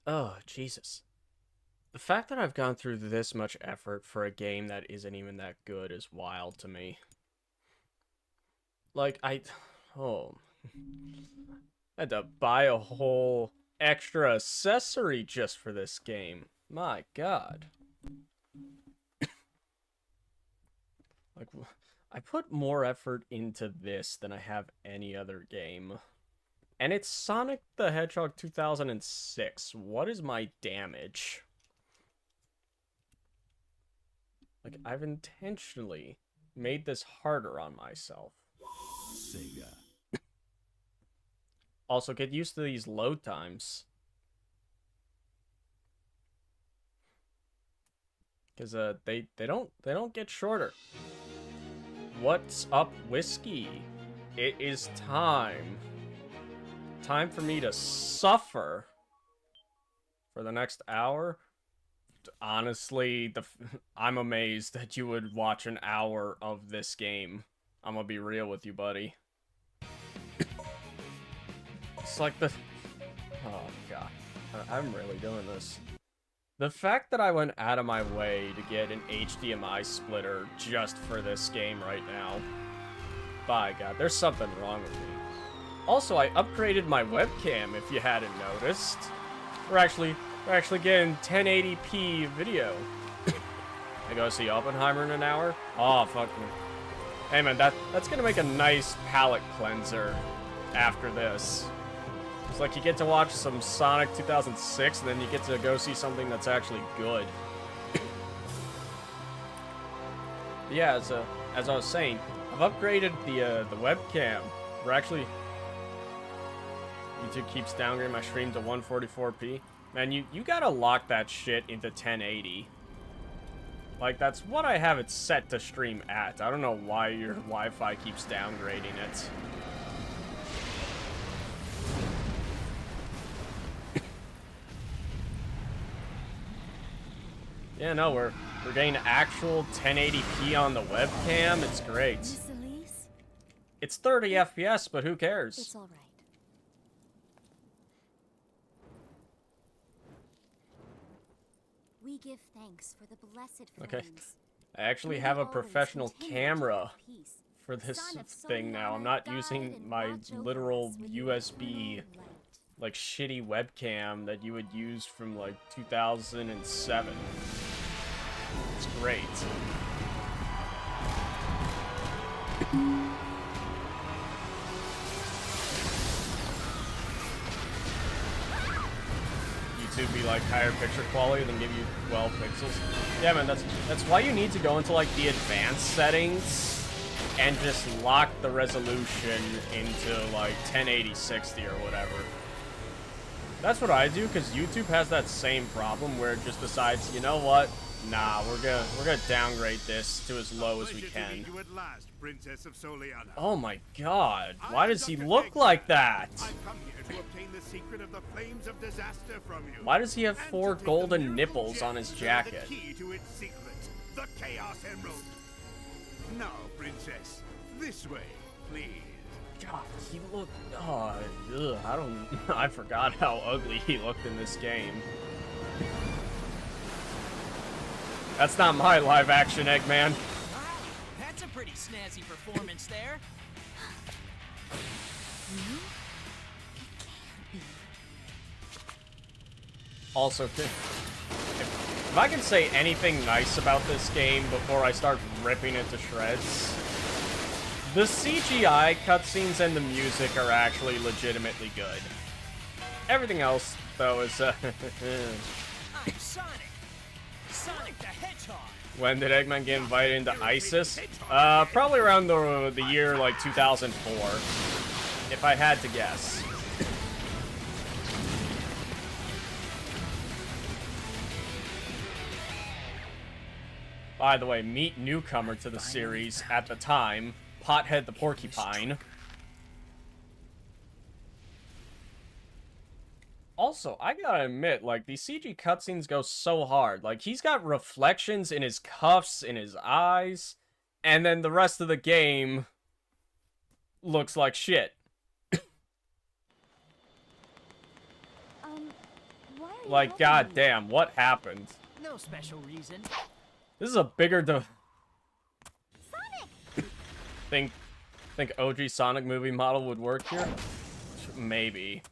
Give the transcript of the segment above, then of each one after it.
Oh, Jesus. The fact that I've gone through this much effort for a game that isn't even that good is wild to me. Like, Oh. I had to buy a whole extra accessory just for this game. My god. Like, I put more effort into this than I have any other game. And it's Sonic the Hedgehog 2006. What is my damage? Like, I've intentionally made this harder on myself. Sega. Also, get used to these load times. Because they don't get shorter. What's up, whiskey? It is time. Time for me to suffer for the next hour. Honestly, I'm amazed that you would watch an hour of this game. I'm gonna be real with you, buddy. It's like the... Oh, God. I'm really doing this. The fact that I went out of my way to get an HDMI splitter just for this game right now. By God, there's something wrong with me. Also, I upgraded my webcam, if you hadn't noticed. We're actually getting 1080p video. I go see Oppenheimer in an hour? Oh, fuck me. Hey man, that's gonna make a nice palate cleanser after this. It's like you get to watch some Sonic 2006, and then you get to go see something that's actually good. Yeah, as I was saying, I've upgraded the webcam. We're actually... YouTube keeps downgrading my stream to 144p. Man, you gotta lock that shit into 1080. Like, that's what I have it set to stream at. I don't know why your Wi-Fi keeps downgrading it. Yeah, no, we're getting actual 1080p on the webcam. It's great. Miss Elise? It's 30 FPS, but who cares? It's all right. We give thanks for the blessed Okay. flames. I actually May have they a always professional continue to camera have peace. for this Son of thing now. I'm Soliana, not guide using and my watch over literal us with your USB, eternal light. like, shitty webcam that you would use from, like, 2007. It's great. YouTube be like higher picture quality than give you 12 pixels. Yeah, man, that's why you need to go into like the advanced settings and just lock the resolution into like 1080/60 or whatever. That's what I do, because YouTube has that same problem where it just decides, you know what? Nah, we're gonna downgrade this to as low as we can. Princess of Soliana. Oh my god, why does he look like that? I've come here to obtain the secret of the flames of disaster from you. Why does he have and 4 to take golden the miracle nipples on his gems that are jacket? The key to its secret, the Chaos Emerald. Now, princess, this way, please. God, he looked... Oh, ugh, I don't... I forgot how ugly he looked in this game. That's not my live-action Eggman. Wow, that's a pretty snazzy performance there. Also, if I can say anything nice about this game before I start ripping it to shreds, the CGI cutscenes and the music are actually legitimately good. Everything else, though, is, I'm Sonic. Sonic the Hedgehog. When did Eggman get invited into ISIS? Probably around the year, like, 2004, if I had to guess. By the way, meet newcomer to the series at the time, Pothead the Porcupine. Also, I gotta admit, like, these CG cutscenes go so hard. Like, he's got reflections in his cuffs, in his eyes, and then the rest of the game looks like shit. Why are you Like, helping me? goddamn, what happened? No special reason. This is a bigger Sonic! think OG Sonic movie model would work here? Maybe.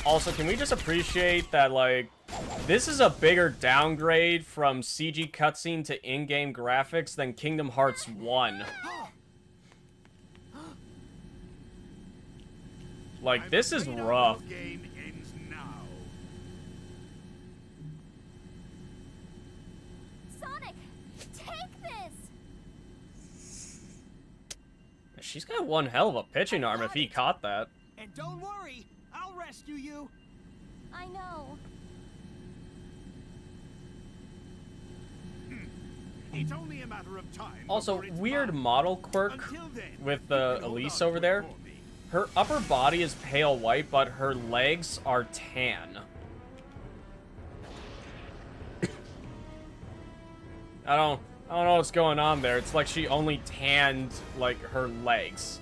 Also, can we just appreciate that, like, this is a bigger downgrade from CG cutscene to in-game graphics than Kingdom Hearts 1. Like, this is rough. Game ends now. Sonic! Take this! She's got one hell of a pitching arm if he caught that. And don't worry, I'll rescue you. I know. It's only a matter of time. Also, before it's weird mine. model quirk Until then, with you can hold Elise on over to it there. for me. Her upper body is pale white, but her legs are tan. I don't know what's going on there. It's like she only tanned, like, her legs.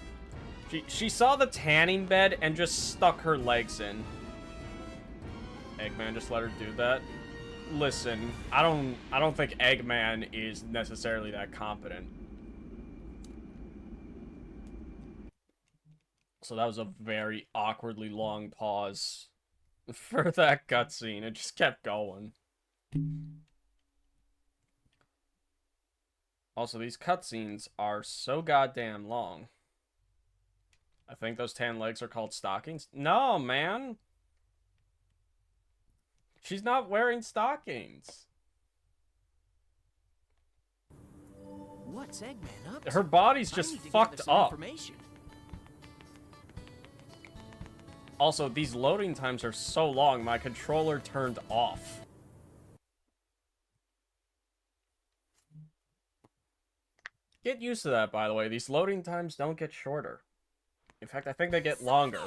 She saw the tanning bed and just stuck her legs in. Eggman just let her do that. Listen, I don't think Eggman is necessarily that competent. So that was a very awkwardly long pause for that cutscene. It just kept going. Also, these cutscenes are so goddamn long. I think those tan legs are called stockings. No, man. She's not wearing stockings. What's Eggman up to? Her body's I just need to gather fucked some up. information. Also, these loading times are so long, my controller turned off. Get used to that, by the way. These loading times don't get shorter. In fact, I think they get longer.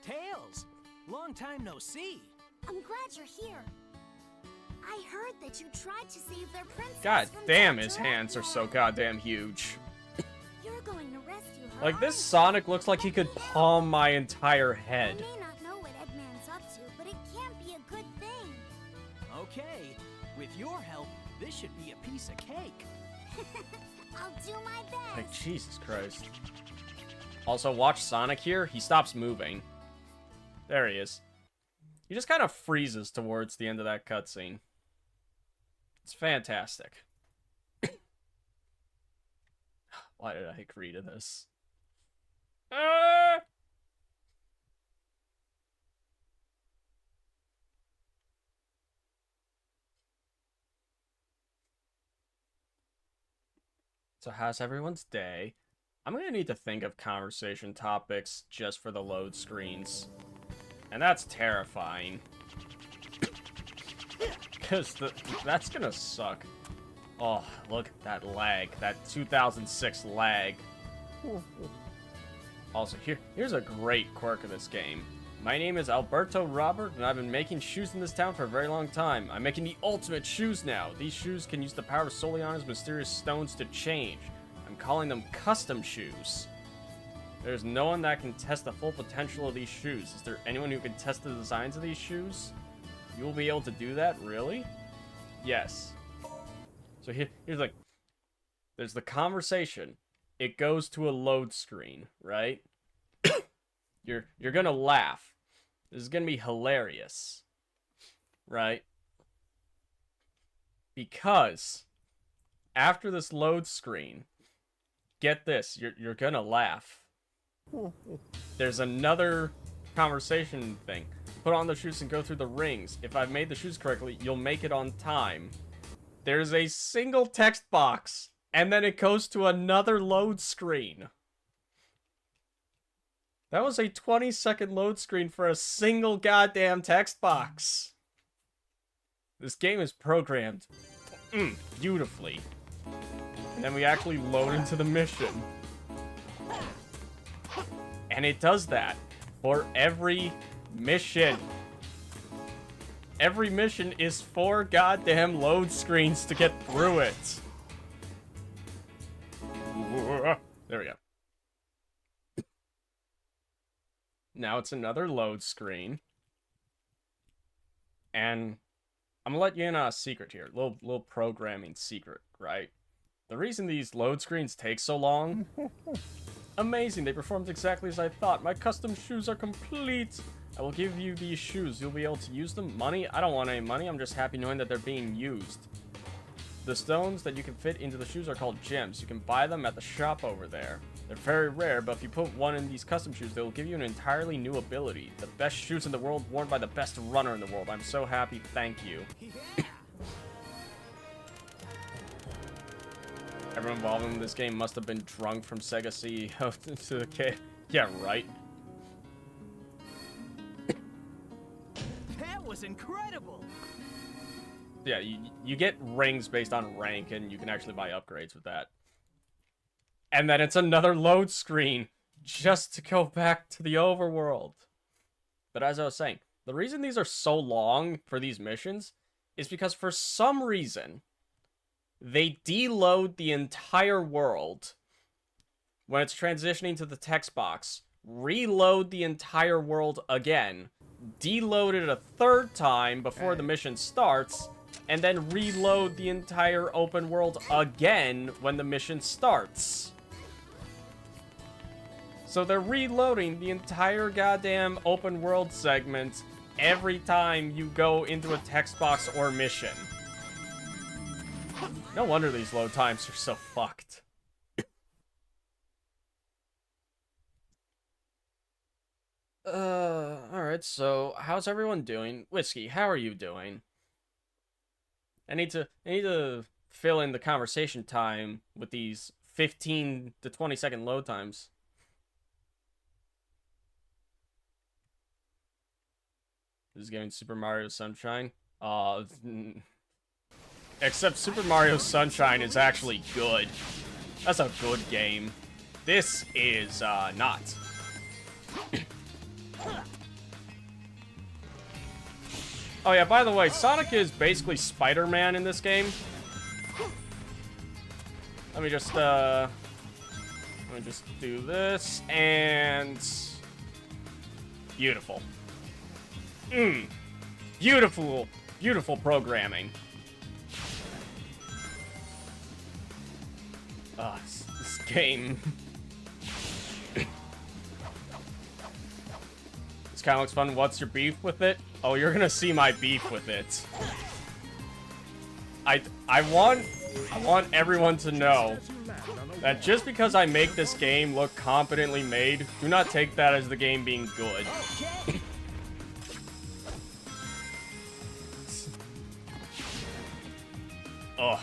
Tails, long time no see. I'm glad you're here. I heard that you tried to save their princess. God from damn, Dr. his hands are so Eggman. goddamn huge. You're going to rescue her. Like, this aren't Sonic looks like he could you? palm my entire I head. may not know what Eggman's up to, but it can't be a good thing. Okay, with your help, this should be a piece of cake. I'll do my best. Like, Jesus Christ. Also, watch Sonic here. He stops moving. There he is. He just kind of freezes towards the end of that cutscene. It's fantastic. Why did I agree to this? So how's everyone's day? I'm gonna need to think of conversation topics just for the load screens. And that's terrifying. Because that's gonna suck. Oh, look at that lag. That 2006 lag. Also, here's a great quirk of this game. My name is Alberto Robert, and I've been making shoes in this town for a very long time. I'm making the ultimate shoes now. These shoes can use the power of Solion's mysterious stones to change. I'm calling them custom shoes. There's no one that can test the full potential of these shoes. Is there anyone who can test the designs of these shoes? You will be able to do that? Really? Yes. So here's like, there's the conversation. It goes to a load screen, right? You're gonna laugh. This is gonna be hilarious, right? Because after this load screen, get this, you're gonna laugh. There's another conversation thing. Put on the shoes and go through the rings. If I've made the shoes correctly, you'll make it on time. There's a single text box, and then it goes to another load screen. That was a 20-second load screen for a single goddamn text box. This game is programmed beautifully. And then we actually load into the mission. And it does that for every mission. Every mission is 4 goddamn load screens to get through it. There we go. Now it's another load screen. And I'm gonna let you in on a secret here. Little programming secret, right? The reason these load screens take so long... Amazing, they performed exactly as I thought. My custom shoes are complete. I will give you these shoes. You'll be able to use them. Money? I don't want any money. I'm just happy knowing that they're being used. The stones that you can fit into the shoes are called gems. You can buy them at the shop over there. They're very rare, but if you put one in these custom shoes, they will give you an entirely new ability. The best shoes in the world, worn by the best runner in the world. I'm so happy. Thank you. Everyone involved in this game must have been drunk from Sega CEO to the kid. Yeah, right. That was incredible. Yeah, you get rings based on rank, and you can actually buy upgrades with that. And then it's another load screen, just to go back to the overworld. But as I was saying, the reason these are so long for these missions is because for some reason, they deload the entire world when it's transitioning to the text box, reload the entire world again, deload it a third time before the mission starts, and then reload the entire open world again when the mission starts. So they're reloading the entire goddamn open world segment every time you go into a text box or mission. No wonder these load times are so fucked. Alright, so how's everyone doing? Whiskey, how are you doing? I need to fill in the conversation time with these 15 to 20 second load times. This is giving Super Mario Sunshine. Except Super Mario Sunshine is actually good. That's a good game. This is, not. Oh yeah, by the way, Sonic is basically Spider-Man in this game. Let me just do this, and... Beautiful. Beautiful, beautiful programming. This game. This kind of looks fun. What's your beef with it? Oh, you're gonna see my beef with it. I want everyone to know that just because I make this game look competently made, do not take that as the game being good. Ugh.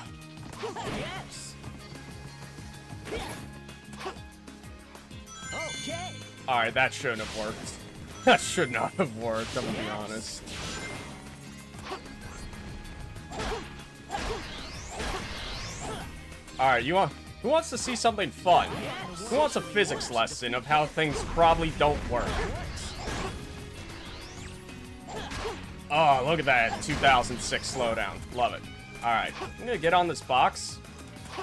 Yes. Okay. Alright, that shouldn't have worked. That should not have worked, I'm gonna be honest. Alright, who wants to see something fun? Who wants a physics lesson of how things probably don't work? Oh, look at that 2006 slowdown. Love it. Alright, I'm gonna get on this box.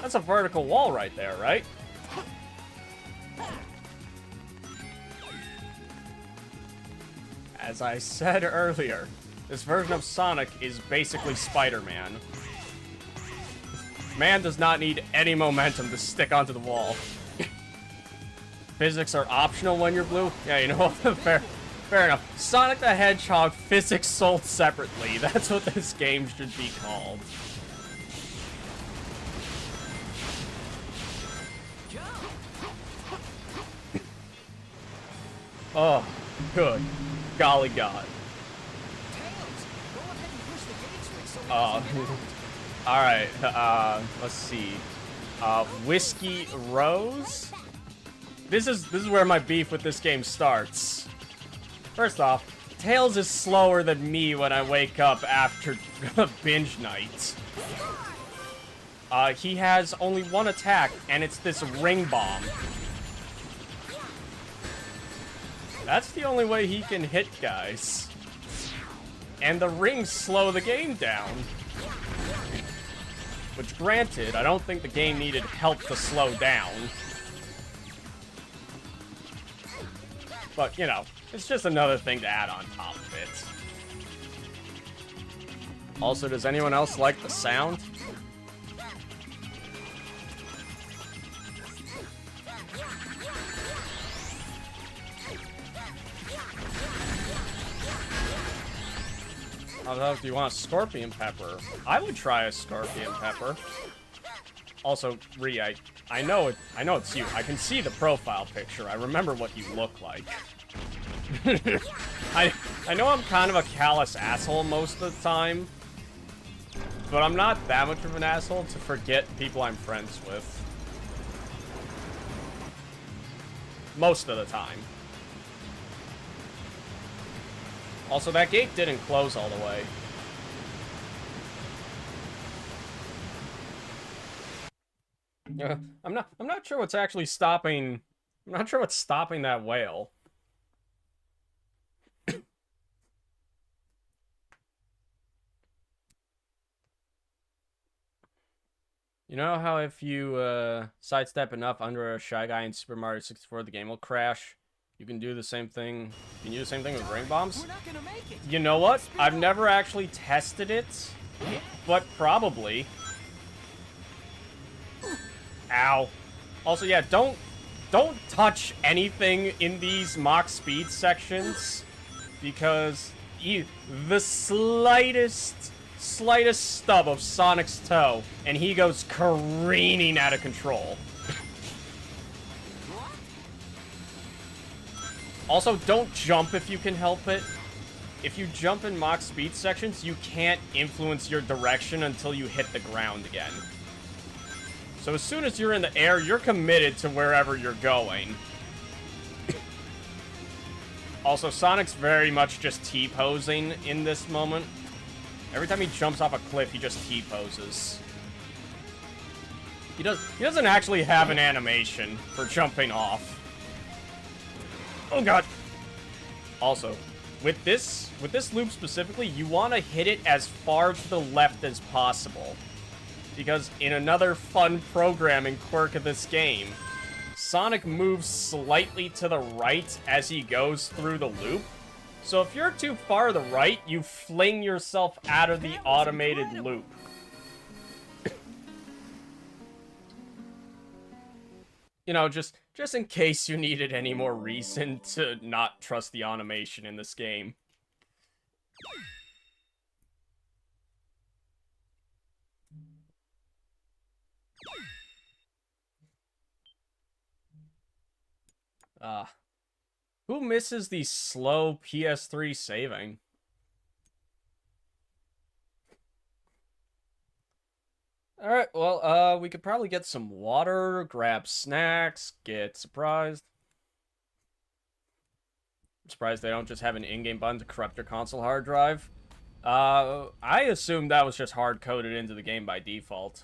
That's a vertical wall right there, right? As I said earlier, this version of Sonic is basically Spider-Man. Man does not need any momentum to stick onto the wall. Physics are optional when you're blue? Yeah, you know what? Fair enough. Sonic the Hedgehog physics sold separately. That's what this game should be called. Oh, good. Golly God. Alright, let's see. Whiskey Rose? This is where my beef with this game starts. First off, Tails is slower than me when I wake up after binge night. He has only one attack, and it's this ring bomb. That's the only way he can hit guys. And the rings slow the game down. Which, granted, I don't think the game needed help to slow down. But, you know, it's just another thing to add on top of it. Also, does anyone else like the sound? Although, do you want a scorpion pepper? I would try a scorpion pepper. Also, Ree, I know it's you. I can see the profile picture. I remember what you look like. I know I'm kind of a callous asshole most of the time, but I'm not that much of an asshole to forget people I'm friends with. Most of the time. Also, that gate didn't close all the way. I'm not sure what's actually stopping. I'm not sure what's stopping that whale. You know how if you sidestep enough under a Shy Guy in Super Mario 64, the game will crash? You can do the same thing. You can do the same thing with ring bombs? You know what? I've never actually tested it, but probably. Ow. Also, yeah, don't touch anything in these mock speed sections, because the slightest stub of Sonic's toe, and he goes careening out of control. Also, don't jump if you can help it. If you jump in mock speed sections, you can't influence your direction until you hit the ground again. So as soon as you're in the air, you're committed to wherever you're going. Also, Sonic's very much just T-posing in this moment. Every time he jumps off a cliff, he just T-poses. He doesn't actually have an animation for jumping off. Oh god. Also, with this loop specifically, you want to hit it as far to the left as possible. Because in another fun programming quirk of this game, Sonic moves slightly to the right as he goes through the loop. So if you're too far to the right, you fling yourself out of the automated loop. You know, just in case you needed any more reason to not trust the animation in this game. Who misses the slow PS3 saving? Alright, well, we could probably get some water, grab snacks, get surprised. I'm surprised they don't just have an in-game button to corrupt your console hard drive. I assume that was just hard-coded into the game by default.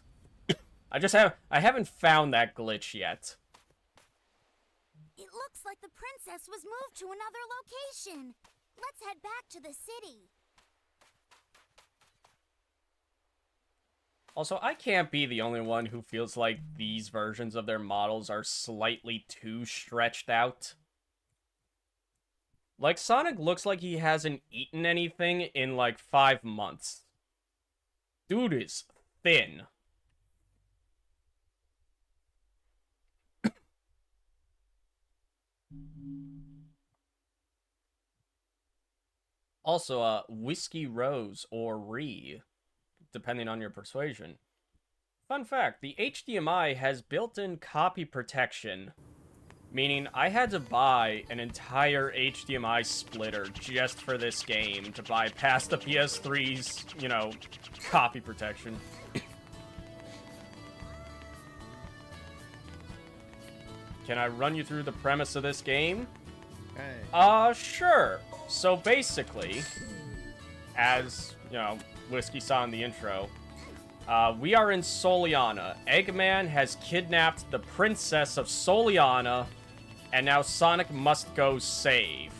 I haven't found that glitch yet. It looks like the princess was moved to another location. Let's head back to the city. Also, I can't be the only one who feels like these versions of their models are slightly too stretched out. Like, Sonic looks like he hasn't eaten anything in, like, 5 months. Dude is thin. Also, Whiskey Rose or Ree, depending on your persuasion. Fun fact, the HDMI has built-in copy protection, meaning I had to buy an entire HDMI splitter just for this game to bypass the PS3's, you know, copy protection. Can I run you through the premise of this game? Hey. Sure. So basically, as, you know, Whiskey saw in the intro, we are in Soliana. Eggman has kidnapped the princess of Soliana, and now Sonic must go save.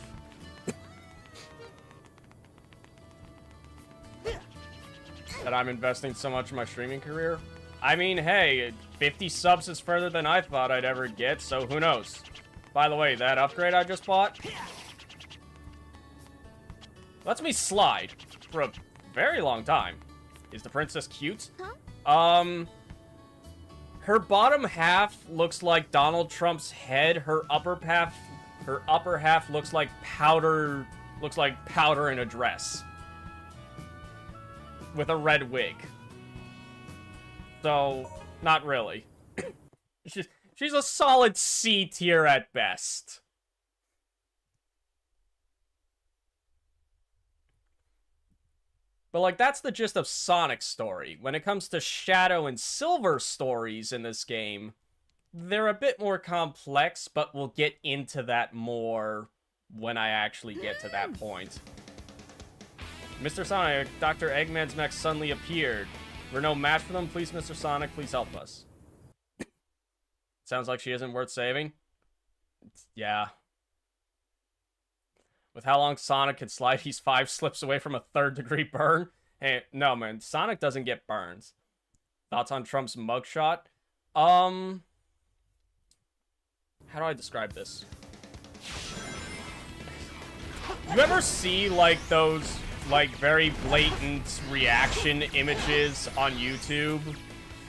That I'm investing so much in my streaming career? I mean, hey, 50 subs is further than I thought I'd ever get, so who knows? By the way, that upgrade I just bought lets me slide for a very long time. Is the princess cute? Huh? Her bottom half looks like Donald Trump's head. Her upper half looks like powder in a dress. With a red wig. So, not really. She's a solid C tier at best. But, like, that's the gist of Sonic's story. When it comes to Shadow and Silver stories in this game, they're a bit more complex, but we'll get into that more when I actually get to that point. Mr. Sonic, Dr. Eggman's mech suddenly appeared. We're no match for them. Please, Mr. Sonic, please help us. Sounds like she isn't worth saving. Yeah. With how long Sonic can slide, he's 5 slips away from a 3rd-degree burn. Hey, no, man. Sonic doesn't get burns. Thoughts on Trump's mugshot? How do I describe this? You ever see, like, those, like, very blatant reaction images on YouTube?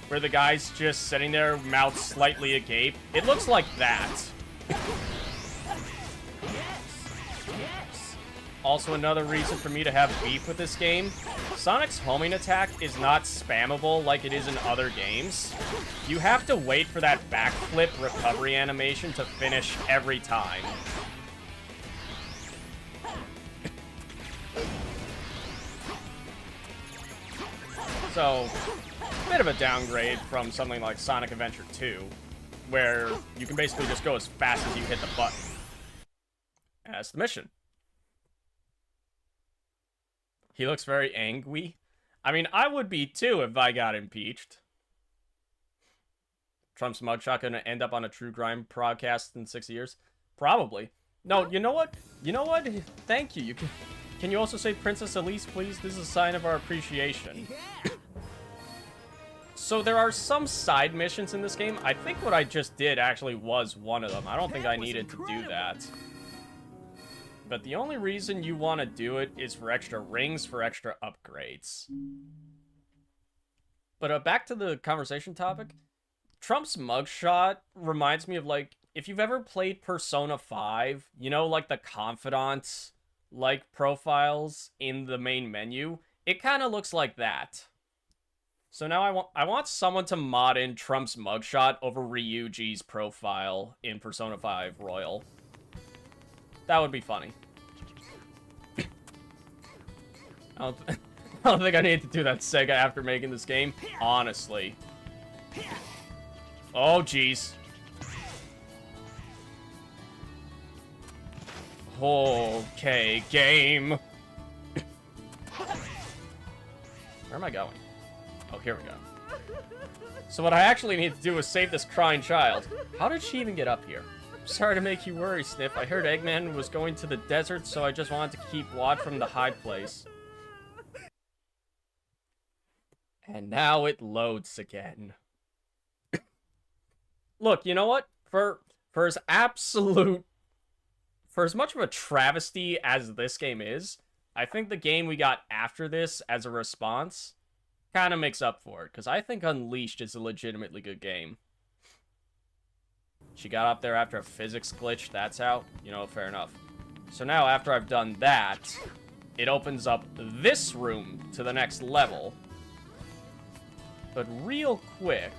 Where the guy's just sitting there, mouth slightly agape? It looks like that. Also, another reason for me to have beef with this game, Sonic's homing attack is not spammable like it is in other games. You have to wait for that backflip recovery animation to finish every time. So, a bit of a downgrade from something like Sonic Adventure 2, where you can basically just go as fast as you hit the button. That's the mission. He looks very angry. I mean, I would be too if I got impeached. Trump's mugshot gonna end up on a True Crime podcast in 6 years? Probably. No, you know what? You know what? Thank you. Can you also say Princess Elise, please? This is a sign of our appreciation. So there are some side missions in this game. I think what I just did actually was one of them. I don't think I needed to do that. But the only reason you want to do it is for extra rings, for extra upgrades. But back to the conversation topic. Trump's mugshot reminds me of, like, if you've ever played Persona 5, you know, like the confidants, like, profiles in the main menu? It kind of looks like that. So now I want someone to mod in Trump's mugshot over Ryuji's profile in Persona 5 Royal. That would be funny. I don't think I need to do that Sega after making this game, honestly. Oh, jeez. Okay, game. Where am I going? Oh, here we go. So what I actually need to do is save this crying child. How did she even get up here? Sorry to make you worry, Sniff. I heard Eggman was going to the desert, so I just wanted to keep watch from the hide place. And now it loads again. Look, you know what? For as much of a travesty as this game is, I think the game we got after this as a response kind of makes up for it, because I think Unleashed is a legitimately good game. She got up there after a physics glitch, that's how? You know, fair enough. So now, after I've done that, it opens up this room to the next level. But real quick,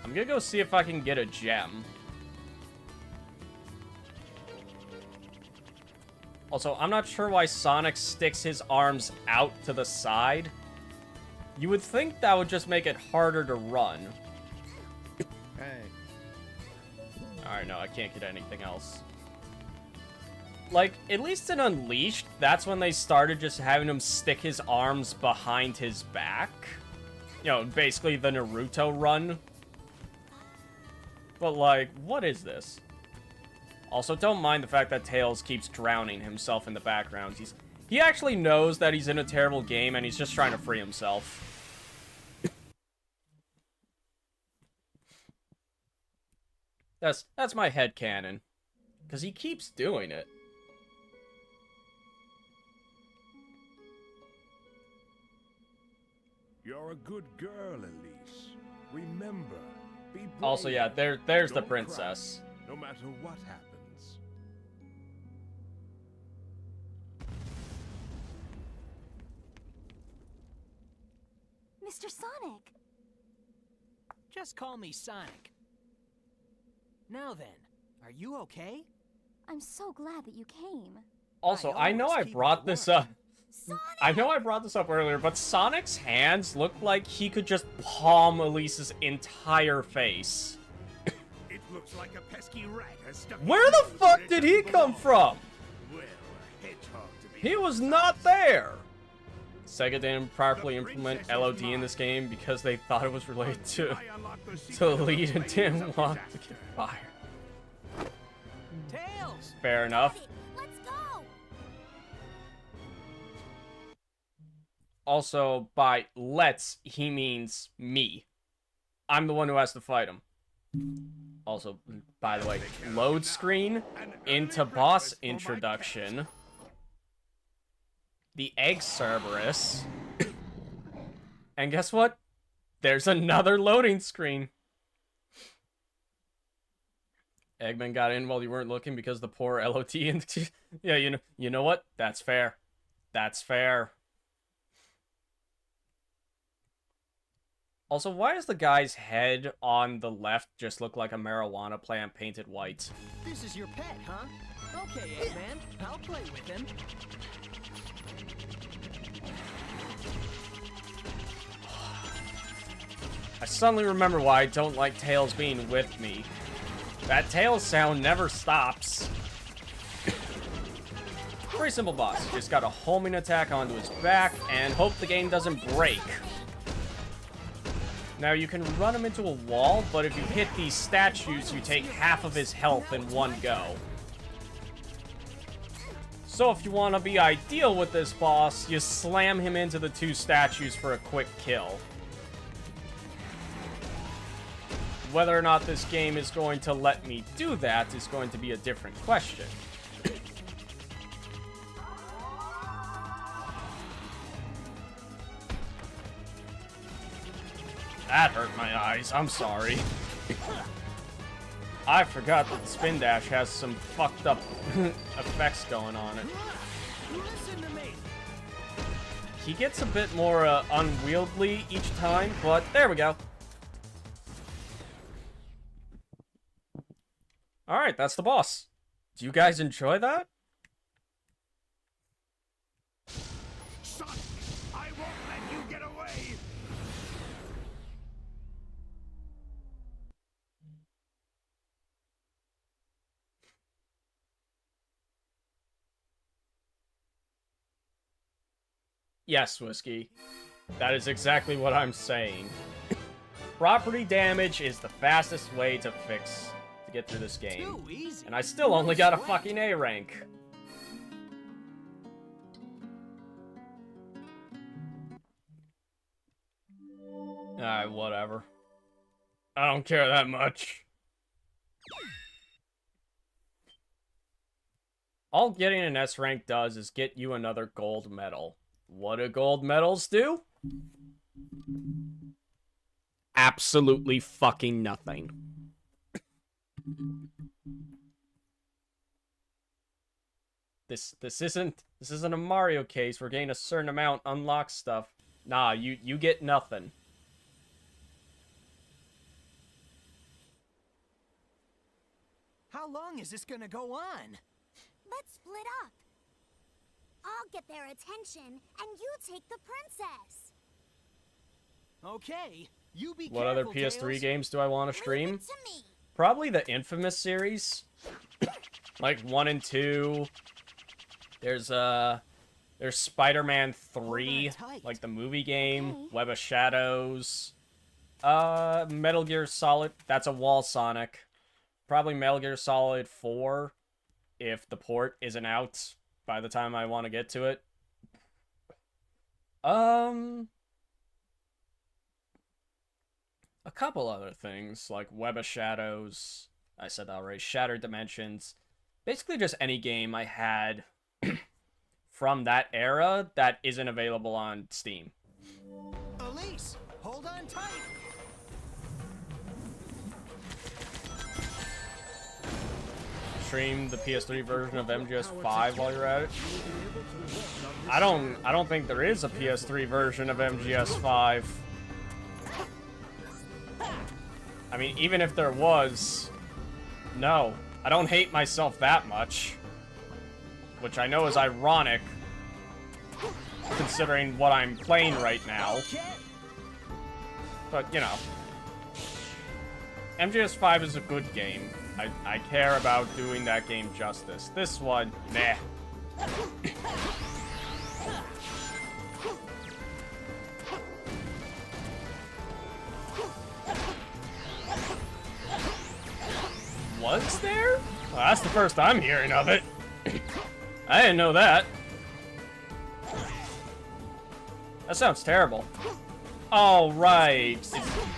I'm gonna go see if I can get a gem. Also, I'm not sure why Sonic sticks his arms out to the side. You would think that would just make it harder to run. Hey. Alright, no, I can't get anything else. Like, at least in Unleashed, that's when they started just having him stick his arms behind his back. You know, basically the Naruto run. But, like, what is this? Also, don't mind the fact that Tails keeps drowning himself in the background. He actually knows that he's in a terrible game, and he's just trying to free himself. That's my headcanon. Because he keeps doing it. You're a good girl, Elise. Remember, be brave. Also, yeah, there's the Don't princess. cry, no matter what happens. Mr. Sonic! Just call me Sonic. Now then, are you okay? I'm so glad that you came. Also, I know always I keep brought it this warm. up. I know I brought this up earlier, but Sonic's hands look like he could just palm Elise's entire face. It looks like a pesky rat has stuck. Where his the nose fuck where it did he doesn't come belong. from? Well, a hedgehog to be He was precise. not there! Sega didn't properly implement LOD in this game because they thought it was related to I unlock the secret the of lead the and flames didn't of want to disaster. get fired. Tails! Fair enough. Get it. Let's go! Also, by let's, he means me. I'm the one who has to fight him. Also, by the way, load screen into boss introduction. The egg Cerberus. And guess what? There's another loading screen. Eggman got in while you weren't looking because the poor LOT and yeah, you know what? That's fair. That's fair. Also, why does the guy's head on the left just look like a marijuana plant painted white? This is your pet, huh? Okay, Eggman, I'll play with him. I suddenly remember why I don't like Tails being with me. That Tails sound never stops. Pretty simple boss. Just got a homing attack onto his back and hope the game doesn't break. Now you can run him into a wall, but if you hit these statues, you take half of his health in one go. So if you want to be ideal with this boss, you slam him into the two statues for a quick kill. Whether or not this game is going to let me do that is going to be a different question. That hurt my eyes, I'm sorry. I forgot that the spin dash has some fucked up effects going on it. Listen to me. He gets a bit more unwieldy each time, but there we go. Alright, that's the boss. Do you guys enjoy that? Sonic, I won't let you get away. Yes, Whiskey. That is exactly what I'm saying. Property damage is the fastest way to get through this game. Too easy. And I still only got a fucking A rank. Alright, whatever. I don't care that much. All getting an S rank does is get you another gold medal. What do gold medals do? Absolutely fucking nothing. This isn't a Mario case where getting a certain amount unlocks stuff. Nah, you get nothing. How long is this gonna go on? Let's split up. I'll get their attention, and you take the princess. Okay, you be What other careful, PS3 Tails. games do I want to Leave stream? it to me. Probably the Infamous series. Like 1 and 2. There's Spider-Man 3, tight. like the movie game, Okay. Web of Shadows. Metal Gear Solid, that's a wall Sonic. Probably Metal Gear Solid 4 if the port isn't out by the time I want to get to it. A couple other things, like Web of Shadows, I said that already, Shattered Dimensions. Basically just any game I had from that era that isn't available on Steam. Elise, race. Hold on tight. Stream the PS3 version of MGS5 while you're at it. I don't think there is a PS3 version of MGS5. I mean, even if there was, no. I don't hate myself that much. Which I know is ironic, considering what I'm playing right now. But, you know. MGS5 is a good game. I care about doing that game justice. This one, meh. Was there? Well, that's the first I'm hearing of it. I didn't know that. That sounds terrible. Oh, right.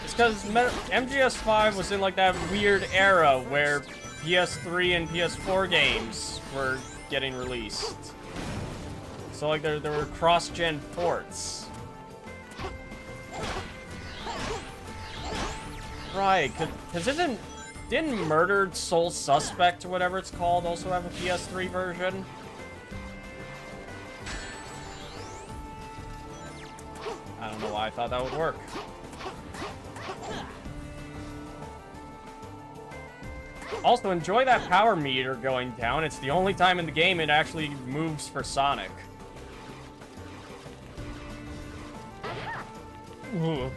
It's because MGS5 was in, like, that weird era where PS3 and PS4 games were getting released. So, like, there were cross-gen ports. Right, because didn't Murdered Soul Suspect, or whatever it's called, also have a PS3 version? I don't know why I thought that would work. Also, enjoy that power meter going down. It's the only time in the game it actually moves for Sonic. Ooh.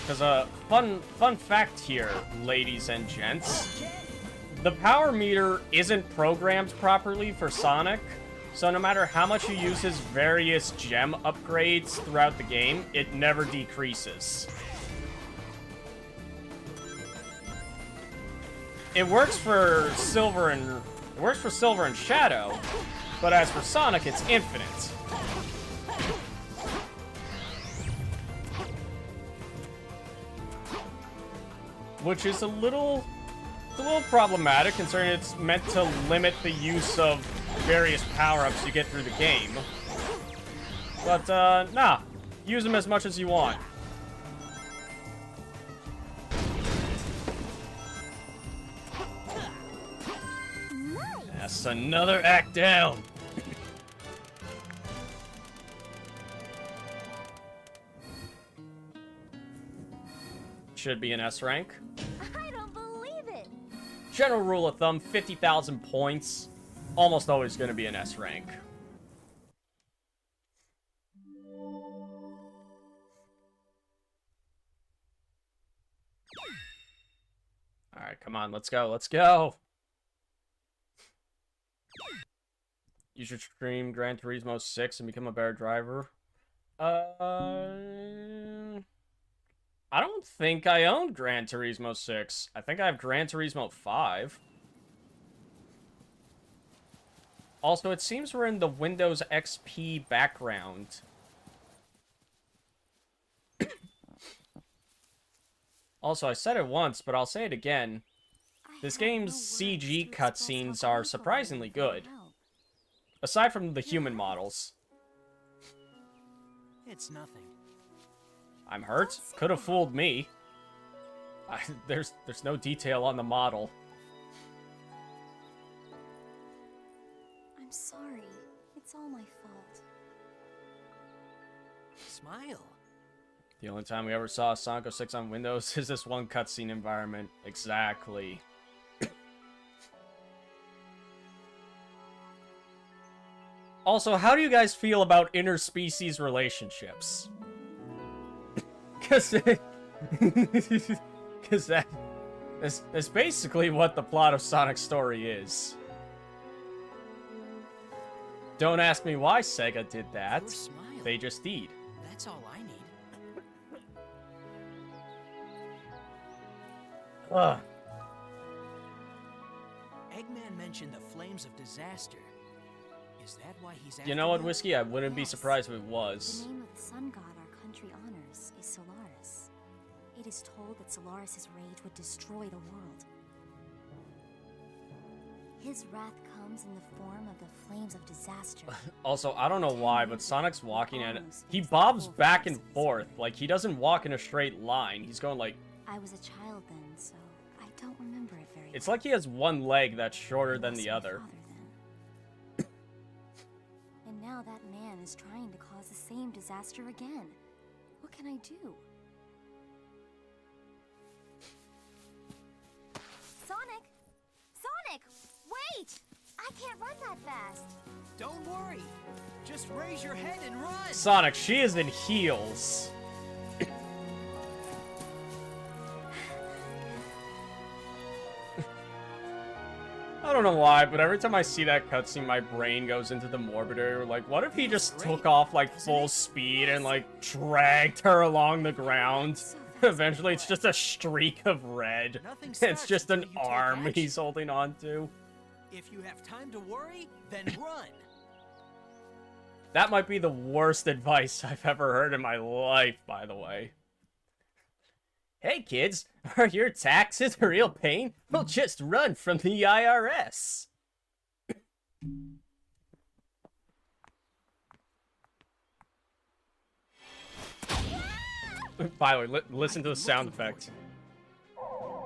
Because, fun fact here, ladies and gents. The power meter isn't programmed properly for Sonic, so no matter how much you use his various gem upgrades throughout the game, it never decreases. It works for Silver and Shadow, but as for Sonic, it's infinite. Which is a little problematic, considering it's meant to limit the use of various power-ups you get through the game. But, nah. Use them as much as you want. That's another act down. Should be an S rank. I don't believe it. General rule of thumb, 50,000 points. Almost always going to be an S rank. Alright, come on, let's go, let's go! You should stream Gran Turismo 6 and become a better driver. I don't think I own Gran Turismo 6. I think I have Gran Turismo 5. Also, it seems we're in the Windows XP background. Also, I said it once, but I'll say it again. This game's CG cutscenes are surprisingly good. Aside from the human models. It's nothing. I'm hurt. Could have fooled me. There's no detail on the model. I'm sorry. It's all my fault. Smile. The only time we ever saw Sonic 06 on Windows is this one cutscene environment. Exactly. Also, how do you guys feel about interspecies relationships? Because that's basically what the plot of Sonic's story is. Don't ask me why Sega did that. Your smile. They just did. That's all I need. Ugh. Eggman mentioned the flames of disaster. Is that why he's after You know what, them? Whiskey? I wouldn't be Yes. surprised if it The was. name of the sun god our country honors is Solaris. It is told that Solaris's rage would destroy the world. His wrath comes in the form of the flames of disaster. Also, I don't know why, but Sonic's walking and he bobs back and forth. Like, he doesn't walk in a straight line. He's going like... I was a child then, so I don't remember it very It's well. like he has one leg that's shorter than the other. And now that man is trying to cause the same disaster again. What can I do? Sonic! Sonic! Wait! I can't run that fast. Don't worry. Just raise your head and run. Sonic, she is in heels. I don't know why, but every time I see that cutscene, my brain goes into the morbid area. Like, what if he just took off, like, full speed and, like, dragged her along the ground? Eventually, it's just a streak of red. Nothing It's starts just an until you take arm action. he's holding on to. If you have time to worry, then run. That might be the worst advice I've ever heard in my life, by the way. Hey kids, are your taxes a real pain? Well, just run from the IRS. By the way, listen to the sound effect.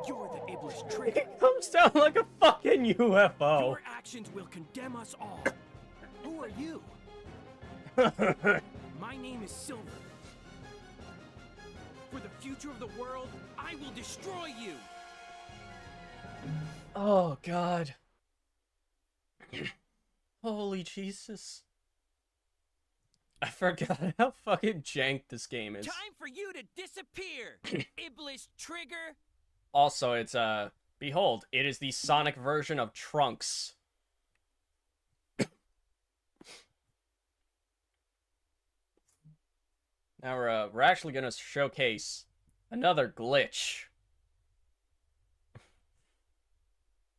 You're the Iblis trigger. It comes down like a fucking UFO. Your actions will condemn us all. Who are you? My name is Silver. For the future of the world, I will destroy you. Oh, God. Holy Jesus. I forgot how fucking jank this game is. Time for you to disappear, Iblis trigger. Also, it's, behold, it is the Sonic version of Trunks. Now we're actually gonna showcase another glitch.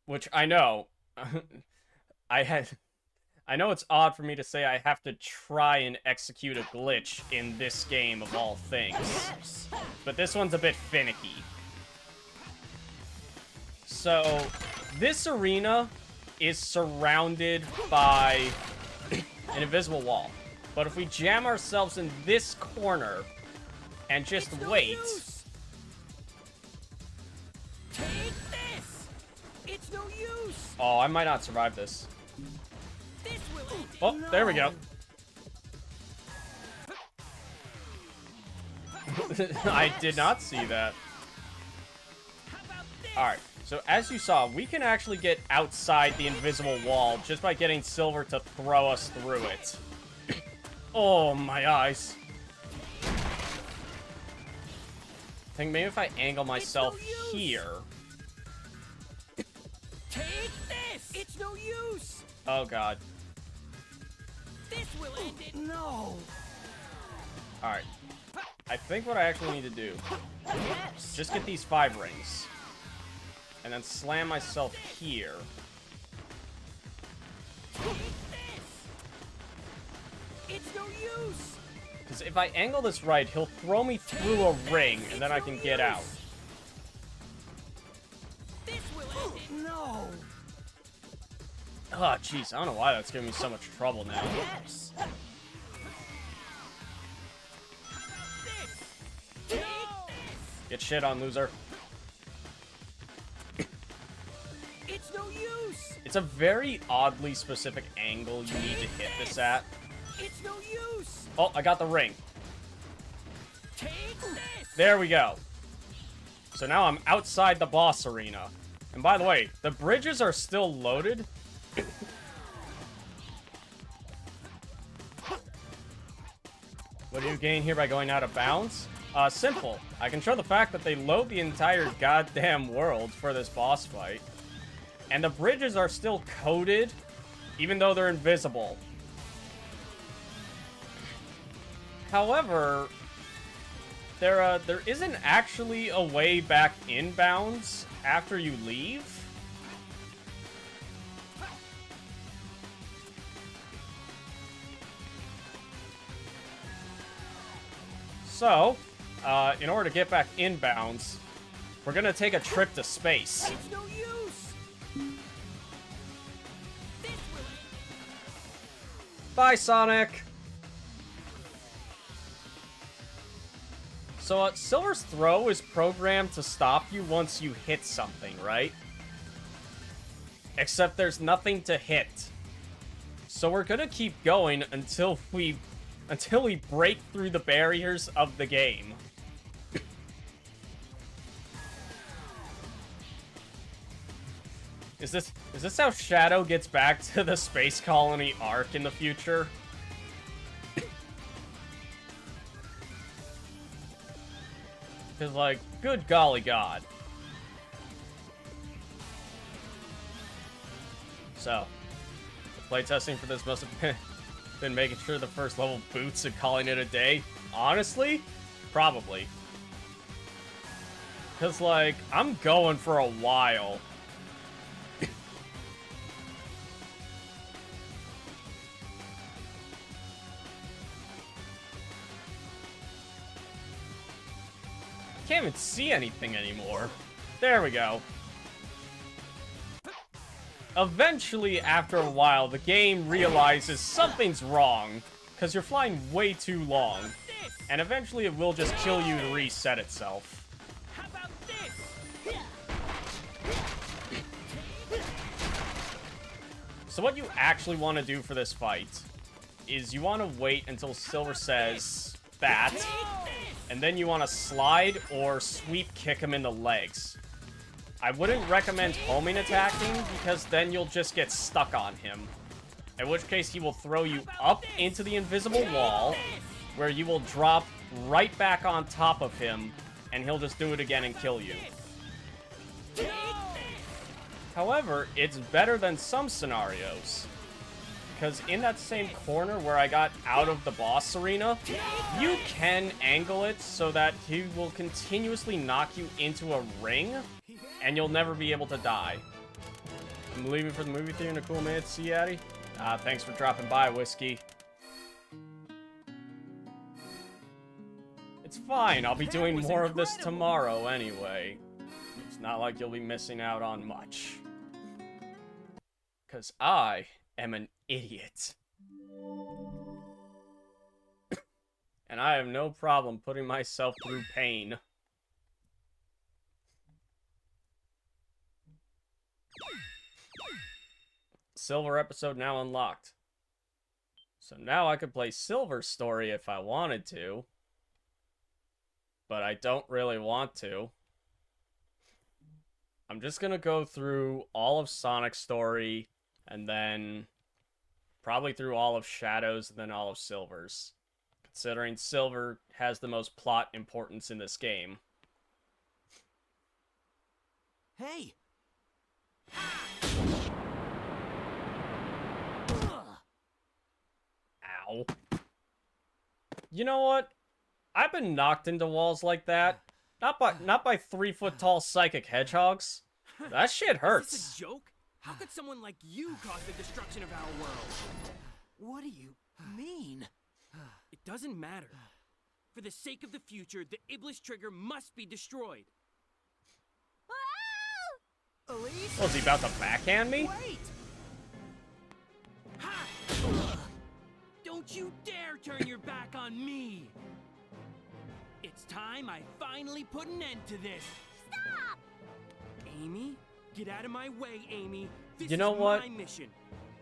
Which I know, I know it's odd for me to say I have to try and execute a glitch in this game of all things. But this one's a bit finicky. So, this arena is surrounded by an invisible wall. But if we jam ourselves in this corner and just wait... Take this! It's no use! Oh, I might not survive this. This will end Oh, there we go. I did not see that. How about this? Alright, so as you saw, we can actually get outside the invisible wall just by getting Silver to throw us through it. Oh, my eyes. I think maybe if I angle myself here... Take this! It's no use! Oh, God. This will end it! No! Alright. I think what I actually need to do is just get these 5 rings. And then slam myself here. Take this! It's no use! Because if I angle this right, he'll throw me through a ring, and then I can get out. This will end it! No! Oh, jeez, I don't know why that's giving me so much trouble now. Yes! Take this! Get shit on, loser. It's no use! It's a very oddly specific angle you need to hit this at. It's no use! Oh, I got the ring. Take this! There we go. So now I'm outside the boss arena. And by the way, the bridges are still loaded. What do you gain here by going out of bounds? Simple. I control the fact that they load the entire goddamn world for this boss fight. And the bridges are still coded, even though they're invisible. However, there isn't actually a way back inbounds after you leave. So, in order to get back inbounds, we're gonna take a trip to space. It's no use! Bye, Sonic! So, Silver's throw is programmed to stop you once you hit something, right? Except there's nothing to hit. So we're gonna keep going until we break through the barriers of the game. Is this how Shadow gets back to the Space Colony arc in the future? Because, like, good golly god. So, the playtesting for this must have been making sure the first level boots and calling it a day. Honestly, probably. Because, like, I'm going for a while. Can't even see anything anymore. There we go. Eventually, after a while, the game realizes something's wrong, because you're flying way too long, and eventually it will just kill you to reset itself. How about this? So what you actually want to do for this fight is you want to wait until Silver says that, and then you want to slide or sweep kick him in the legs. I wouldn't recommend homing attacking, because then you'll just get stuck on him. In which case he will throw you up into the invisible wall, where you will drop right back on top of him, and he'll just do it again and kill you. However, it's better than some scenarios. Because in that same corner where I got out of the boss arena, you can angle it so that he will continuously knock you into a ring, and you'll never be able to die. I'm leaving for the movie theater in a cool minute. See you, Addy. Thanks for dropping by, Whiskey. It's fine. I'll be doing more of this tomorrow anyway. It's not like you'll be missing out on much. Because I am an idiot. And I have no problem putting myself through pain. Silver episode now unlocked. So now I could play Silver's story if I wanted to. But I don't really want to. I'm just gonna go through all of Sonic's story, and then probably through all of Shadow's, and then all of Silver's. Considering Silver has the most plot importance in this game. Hey! Ow. You know what? I've been knocked into walls like that. Not by 3-foot-tall psychic hedgehogs. That shit hurts. Is this a joke? How could someone like you cause the destruction of our world? What do you mean? It doesn't matter. For the sake of the future, the Iblis trigger must be destroyed. Elise? Was he about to backhand me? Wait! Ha! Don't you dare turn your back on me! It's time I finally put an end to this. Stop! Amy? Get out of my way, Amy. This You know is what? my mission.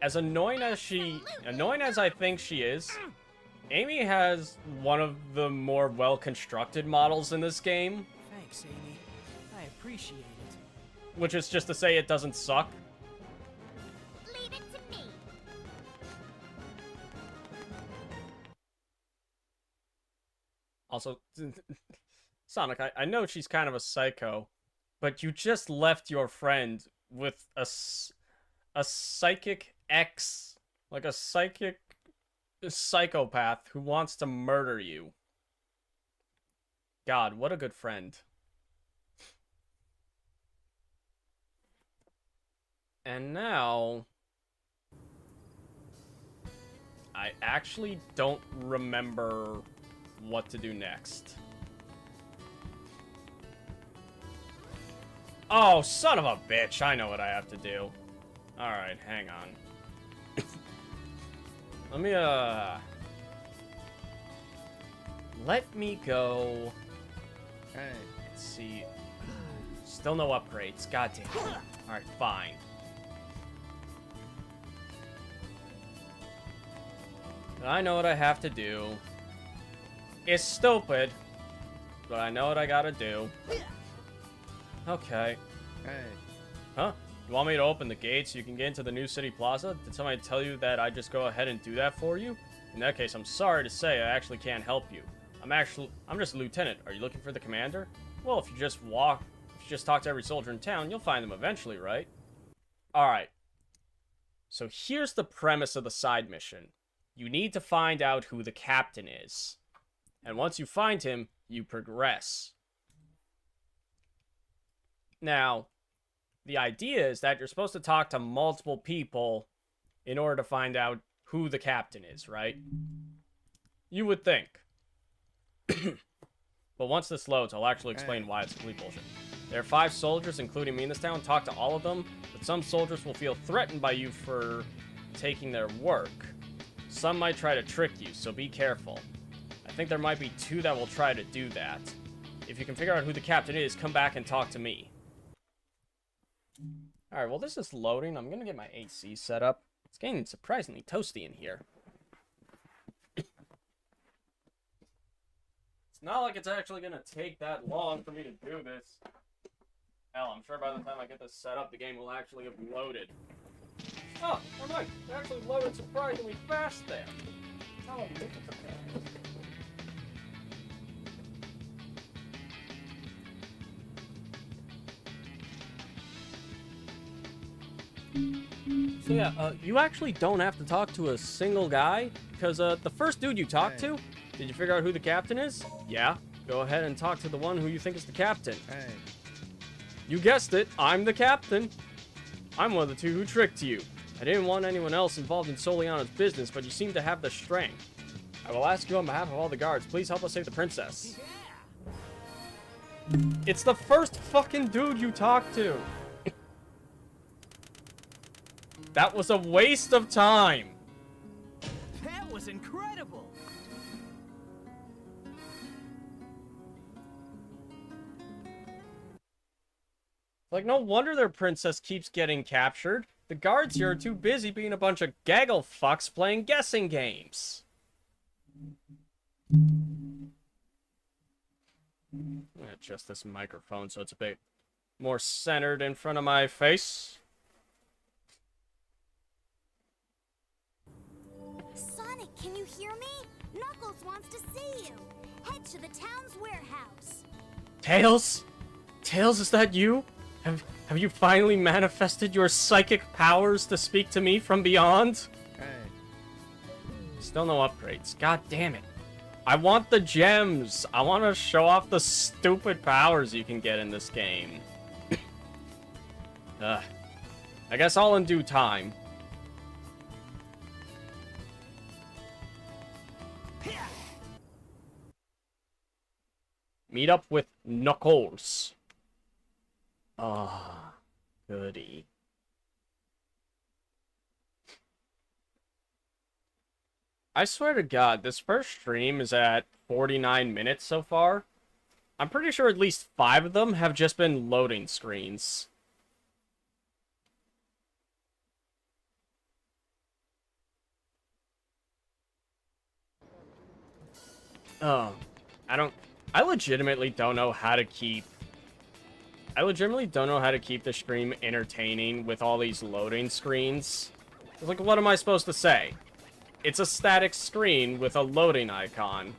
As annoying as I think she is, Amy has one of the more well-constructed models in this game. Thanks, Amy. I appreciate it. Which is just to say it doesn't suck. Leave it to me. Also, Sonic, I know she's kind of a psycho, but you just left your friend with a psychic ex, like a psychic psychopath who wants to murder you. God, what a good friend. And now, I actually don't remember what to do next. Oh, son of a bitch. I know what I have to do. Alright, hang on. Let me go. Hey. Let's see. Still no upgrades. God damn. Alright, fine. I know what I have to do. It's stupid, but I know what I gotta do. Okay. Hey. Huh? You want me to open the gate so you can get into the new city plaza? Did somebody tell you that I just go ahead and do that for you? In that case, I'm sorry to say I actually can't help you. I'm just a lieutenant. Are you looking for the commander? Well, if you just talk to every soldier in town, you'll find them eventually, right? Alright. So here's the premise of the side mission. You need to find out who the captain is. And once you find him, you progress. Now, the idea is that you're supposed to talk to multiple people in order to find out who the captain is, right? You would think. But once this loads, I'll actually explain why it's complete bullshit. There are 5 soldiers, including me in this town. Talk to all of them, but some soldiers will feel threatened by you for taking their work. Some might try to trick you, so be careful. I think there might be 2 that will try to do that. If you can figure out who the captain is, come back and talk to me. Alright, well this is loading. I'm gonna get my AC set up. It's getting surprisingly toasty in here. It's not like it's actually gonna take that long for me to do this. Hell, I'm sure by the time I get this set up, the game will actually have loaded. Oh, alright. It actually loaded surprisingly fast there. How am I looking for that? So yeah, you actually don't have to talk to a single guy, because the first dude you talk to, did you figure out who the captain is? Yeah, go ahead and talk to the one who you think is the captain. Hey. You guessed it, I'm the captain. I'm one of the 2 who tricked you. I didn't want anyone else involved in Soliana's business, but you seem to have the strength. I will ask you on behalf of all the guards, please help us save the princess. It's the first fucking dude you talk to. That was a waste of time. That was incredible. Like, no wonder their princess keeps getting captured. The guards here are too busy being a bunch of gaggle fucks playing guessing games. I'm gonna adjust this microphone so it's a bit more centered in front of my face. Sonic, can you hear me? Knuckles wants to see you. Head to the town's warehouse. Tails? Tails, is that you? Have you finally manifested your psychic powers to speak to me from beyond? Hey. Still no upgrades. God damn it. I want the gems. I want to show off the stupid powers you can get in this game. I guess all in due time. Meet up with Knuckles. Ah, goody. I swear to God, this first stream is at 49 minutes so far. I'm pretty sure at least 5 of them have just been loading screens. Oh, I legitimately don't know how to keep the stream entertaining with all these loading screens. Like, what am I supposed to say? It's a static screen with a loading icon.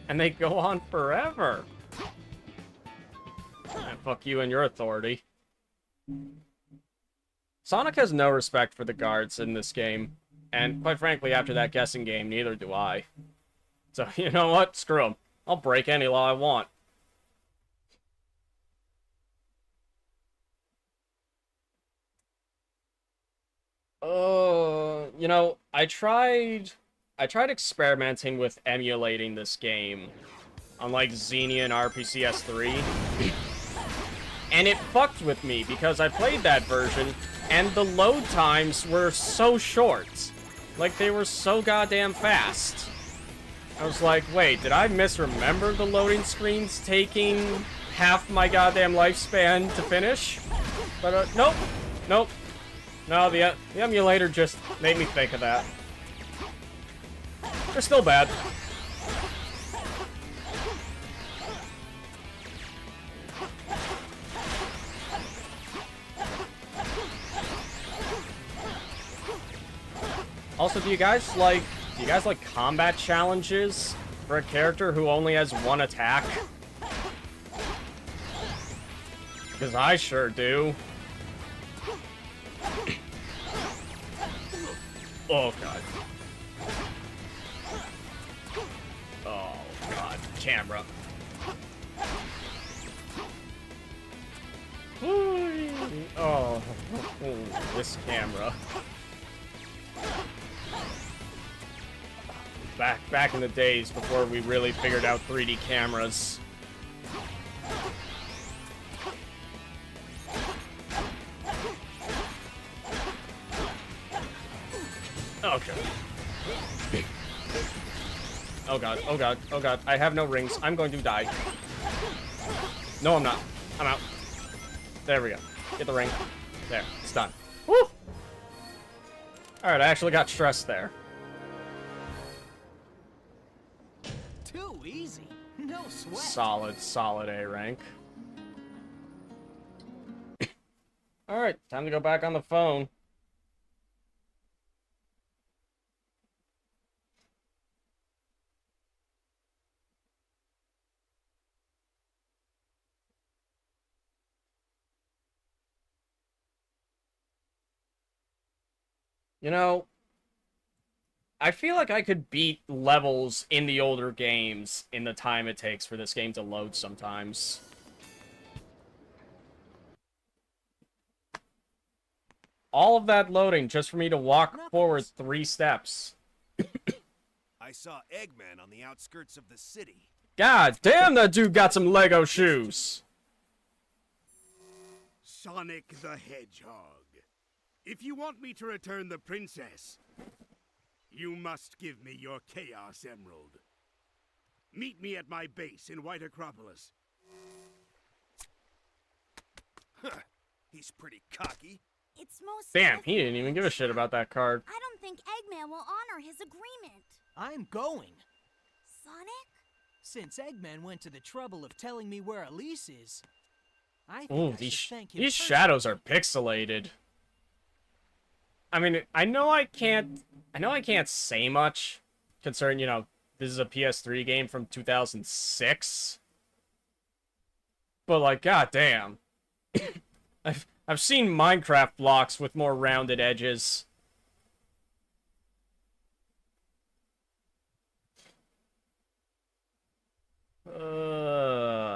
And they go on forever. And fuck you and your authority. Sonic has no respect for the guards in this game. And quite frankly, after that guessing game, neither do I. So, you know what? Screw them. I'll break any law I want. You know, I tried experimenting with emulating this game on, like, Xenia and RPCS 3. and it fucked with me because I played that version, and the load times were so short. Like, they were so goddamn fast. I was like, wait, did I misremember the loading screens taking half my goddamn lifespan to finish? But, nope. Nope. No, the emulator just made me think of that. They're still bad. Also, do you guys like combat challenges for a character who only has one attack? Because I sure do. Oh, God. Oh, God. Camera. Oh, this camera. Back in the days before we really figured out 3D cameras. Okay. Oh god, oh god, oh god. I have no rings. I'm going to die. No, I'm not. I'm out. There we go. Get the ring. There. It's done. Woo! Alright, I actually got stressed there. Too easy. No sweat. Solid A rank. Alright, time to go back on the phone. You know, I feel like I could beat levels in the older games in the time it takes for this game to load sometimes. All of that loading just for me to walk forward 3 steps. I saw Eggman on the outskirts of the city. God damn, that dude got some Lego shoes! Sonic the Hedgehog. If you want me to return the princess, you must give me your Chaos Emerald. Meet me at my base in White Acropolis. Huh. He's pretty cocky. It's most Damn, he didn't even give a shit about that card. I don't think Eggman will honor his agreement. I'm going. Sonic? Since Eggman went to the trouble of telling me where Elise is, I think Ooh, I should thank him these shadows are pixelated. I mean, I know I can't say much concerning, you know, this is a PS3 game from 2006. But like, goddamn. I've seen Minecraft blocks with more rounded edges.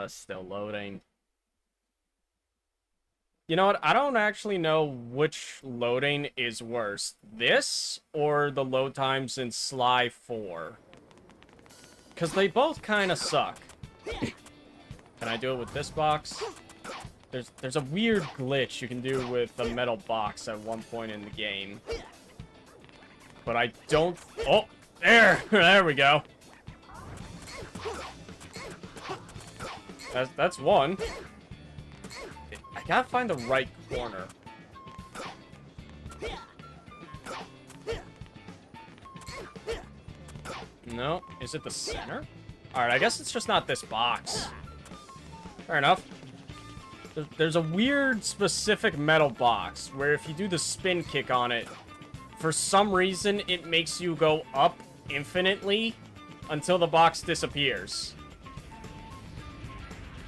Still loading. You know what? I don't actually know which loading is worse. This or the load times in Sly 4. Because they both kind of suck. Can I do it with this box? There's a weird glitch you can do with the metal box at one point in the game. But I don't... Oh! There! There we go. That's one. I gotta find the right corner. No, is it the center? Alright, I guess it's just not this box. Fair enough. There's a weird specific metal box where if you do the spin kick on it, for some reason it makes you go up infinitely until the box disappears.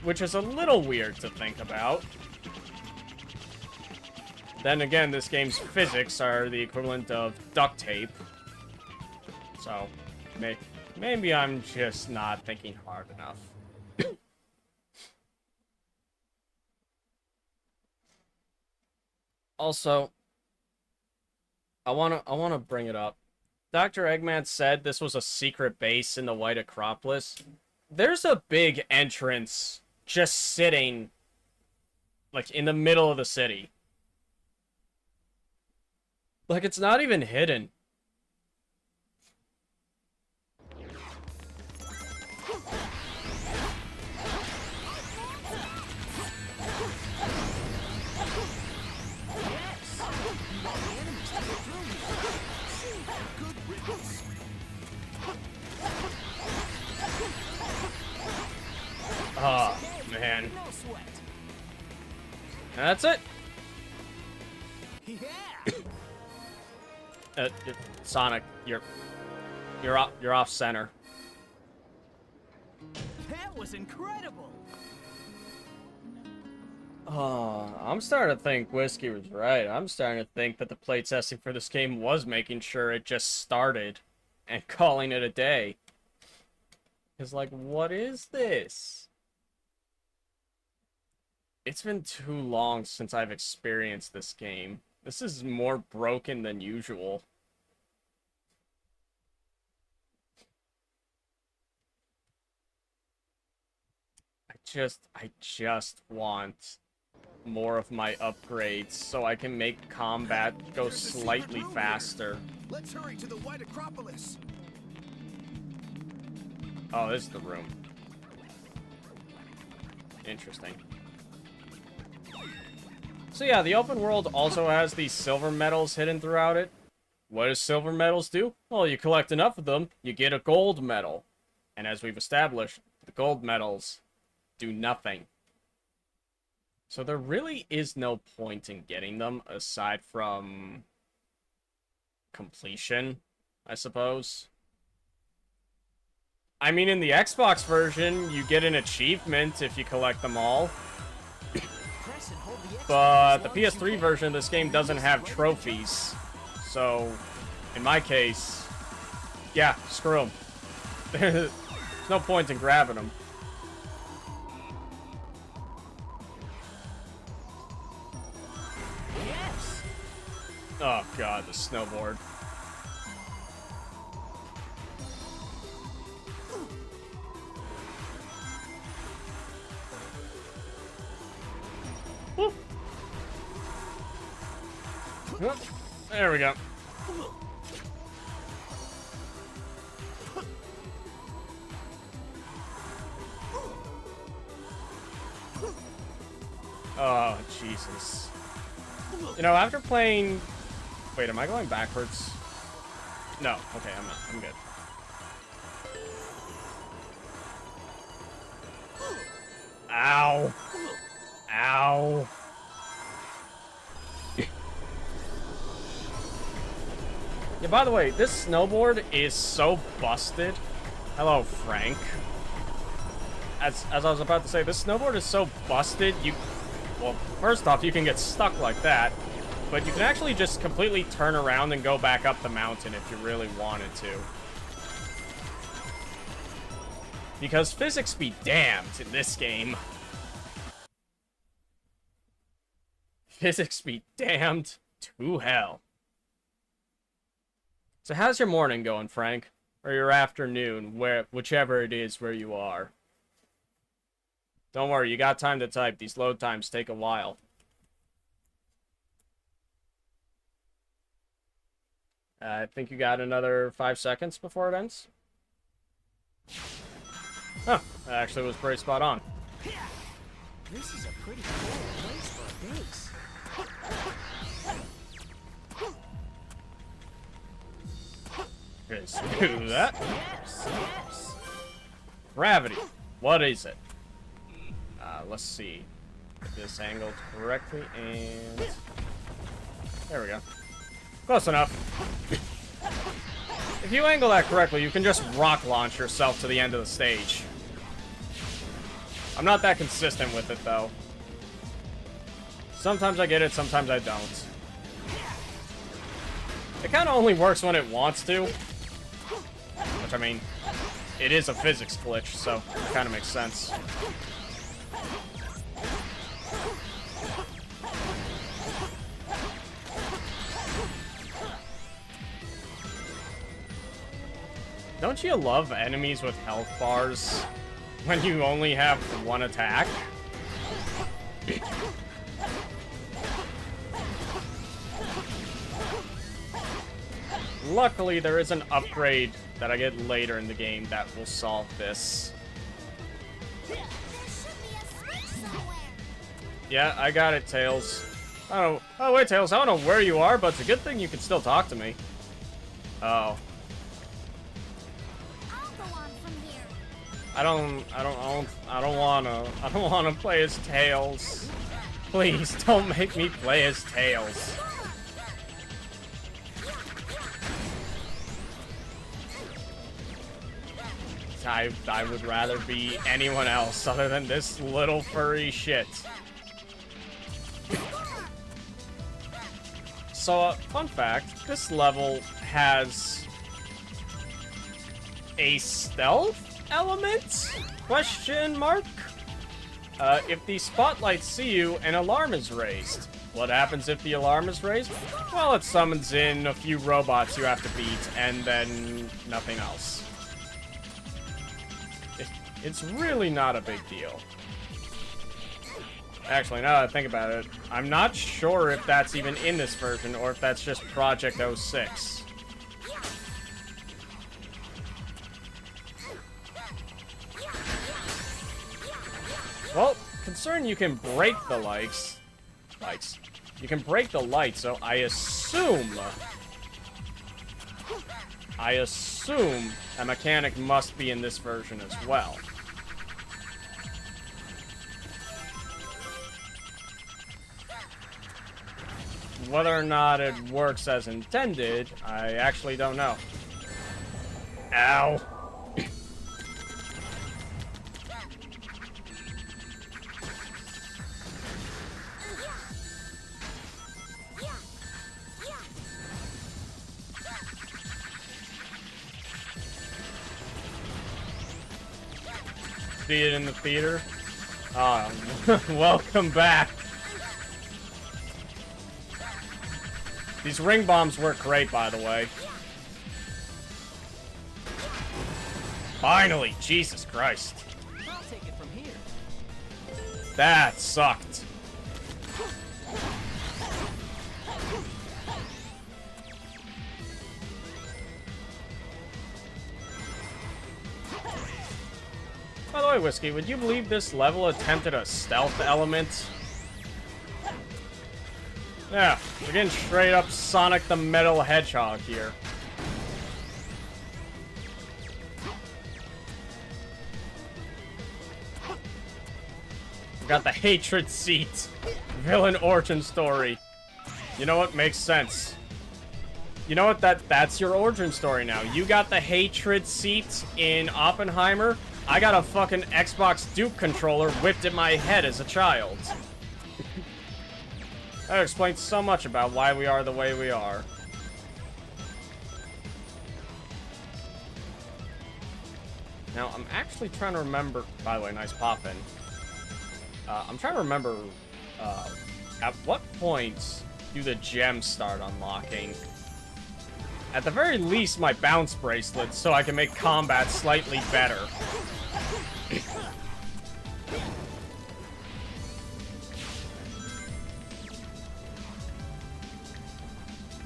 Which is a little weird to think about. Then again, this game's physics are the equivalent of duct tape. So, maybe I'm just not thinking hard enough. Also, I wanna bring it up. Dr. Eggman said this was a secret base in the White Acropolis. There's a big entrance just sitting Like, in the middle of the city. Like, it's not even hidden. Oh, man. No sweat. That's it. Yeah. Sonic, you're off center. That was incredible. Oh, I'm starting to think Whiskey was right. I'm starting to think that the playtesting for this game was making sure it just started and calling it a day. Because, like, what is this? It's been too long since I've experienced this game. This is more broken than usual. I just want more of my upgrades so I can make combat go slightly faster. Let's hurry to the White Acropolis. Oh, this is the room. Interesting. So yeah, the open world also has these silver medals hidden throughout it. What does silver medals do? Well, you collect enough of them, you get a gold medal. And as we've established, the gold medals do nothing. So there really is no point in getting them aside from completion, I suppose. I mean, in the Xbox version, you get an achievement if you collect them all. But the PS3 version of this game doesn't have trophies. So, in my case, yeah, screw them. There's no point in grabbing them. Yes. Oh god, the snowboard. Whoop. Whoop. There we go. Oh, Jesus. You know, after playing... Wait, am I going backwards? No. Okay, I'm not. I'm good. Ow. Ow. Yeah, by the way, this snowboard is so busted. Hello, Frank. As I was about to say, this snowboard is so busted, well, first off, you can get stuck like that, but you can actually just completely turn around and go back up the mountain if you really wanted to. Because physics be damned in this game. Physics be damned to hell. So how's your morning going, Frank? Or your afternoon, whichever it is where you are. Don't worry, you got time to type. These load times take a while. I think you got another 5 seconds before it ends. Huh, that actually was pretty spot on. This is a pretty cool place for a base. Just do that. Yes, yes. Gravity. What is it? Let's see. Get this angled correctly, and... There we go. Close enough. If you angle that correctly, you can just rock launch yourself to the end of the stage. I'm not that consistent with it, though. Sometimes I get it, sometimes I don't. It kind of only works when it wants to. Which, I mean, it is a physics glitch, so it kind of makes sense. Don't you love enemies with health bars when you only have one attack? luckily, there is an upgrade that I get later in the game that will solve this. There should be a switch somewhere. Yeah, I got it, Tails. Oh wait, Tails, I don't know where you are, but it's a good thing you can still talk to me. Oh. I'll go on from here. I don't wanna play as Tails. Please, don't make me play as Tails. I would rather be anyone else other than this little furry shit. So, fun fact, this level has a stealth element? Question mark? If the spotlights see you, an alarm is raised. What happens if the alarm is raised? Well, it summons in a few robots you have to beat, and then nothing else. It's really not a big deal. Actually, now that I think about it, I'm not sure if that's even in this version, or if that's just Project 06. Well, considering you can break the lights. You can break the lights, so I assume a mechanic must be in this version as well. Whether or not it works as intended, I actually don't know. Ow. See it in the theater? Ah, welcome back. These ring bombs work great, by the way. Finally, Jesus Christ. I'll take it from here. That sucked. By the way, Whiskey, would you believe this level attempted a stealth element? Yeah, we're getting straight up Sonic the Metal Hedgehog here. We got the hatred seat. Villain origin story. You know what? Makes sense. You know what? That's your origin story now. You got the hatred seat in Oppenheimer. I got a fucking Xbox Duke controller whipped at my head as a child. That explains so much about why we are the way we are. Now, I'm actually trying to remember... By the way, nice pop-in. I'm trying to remember... at what point do the gems start unlocking? At the very least, my bounce bracelet, so I can make combat slightly better.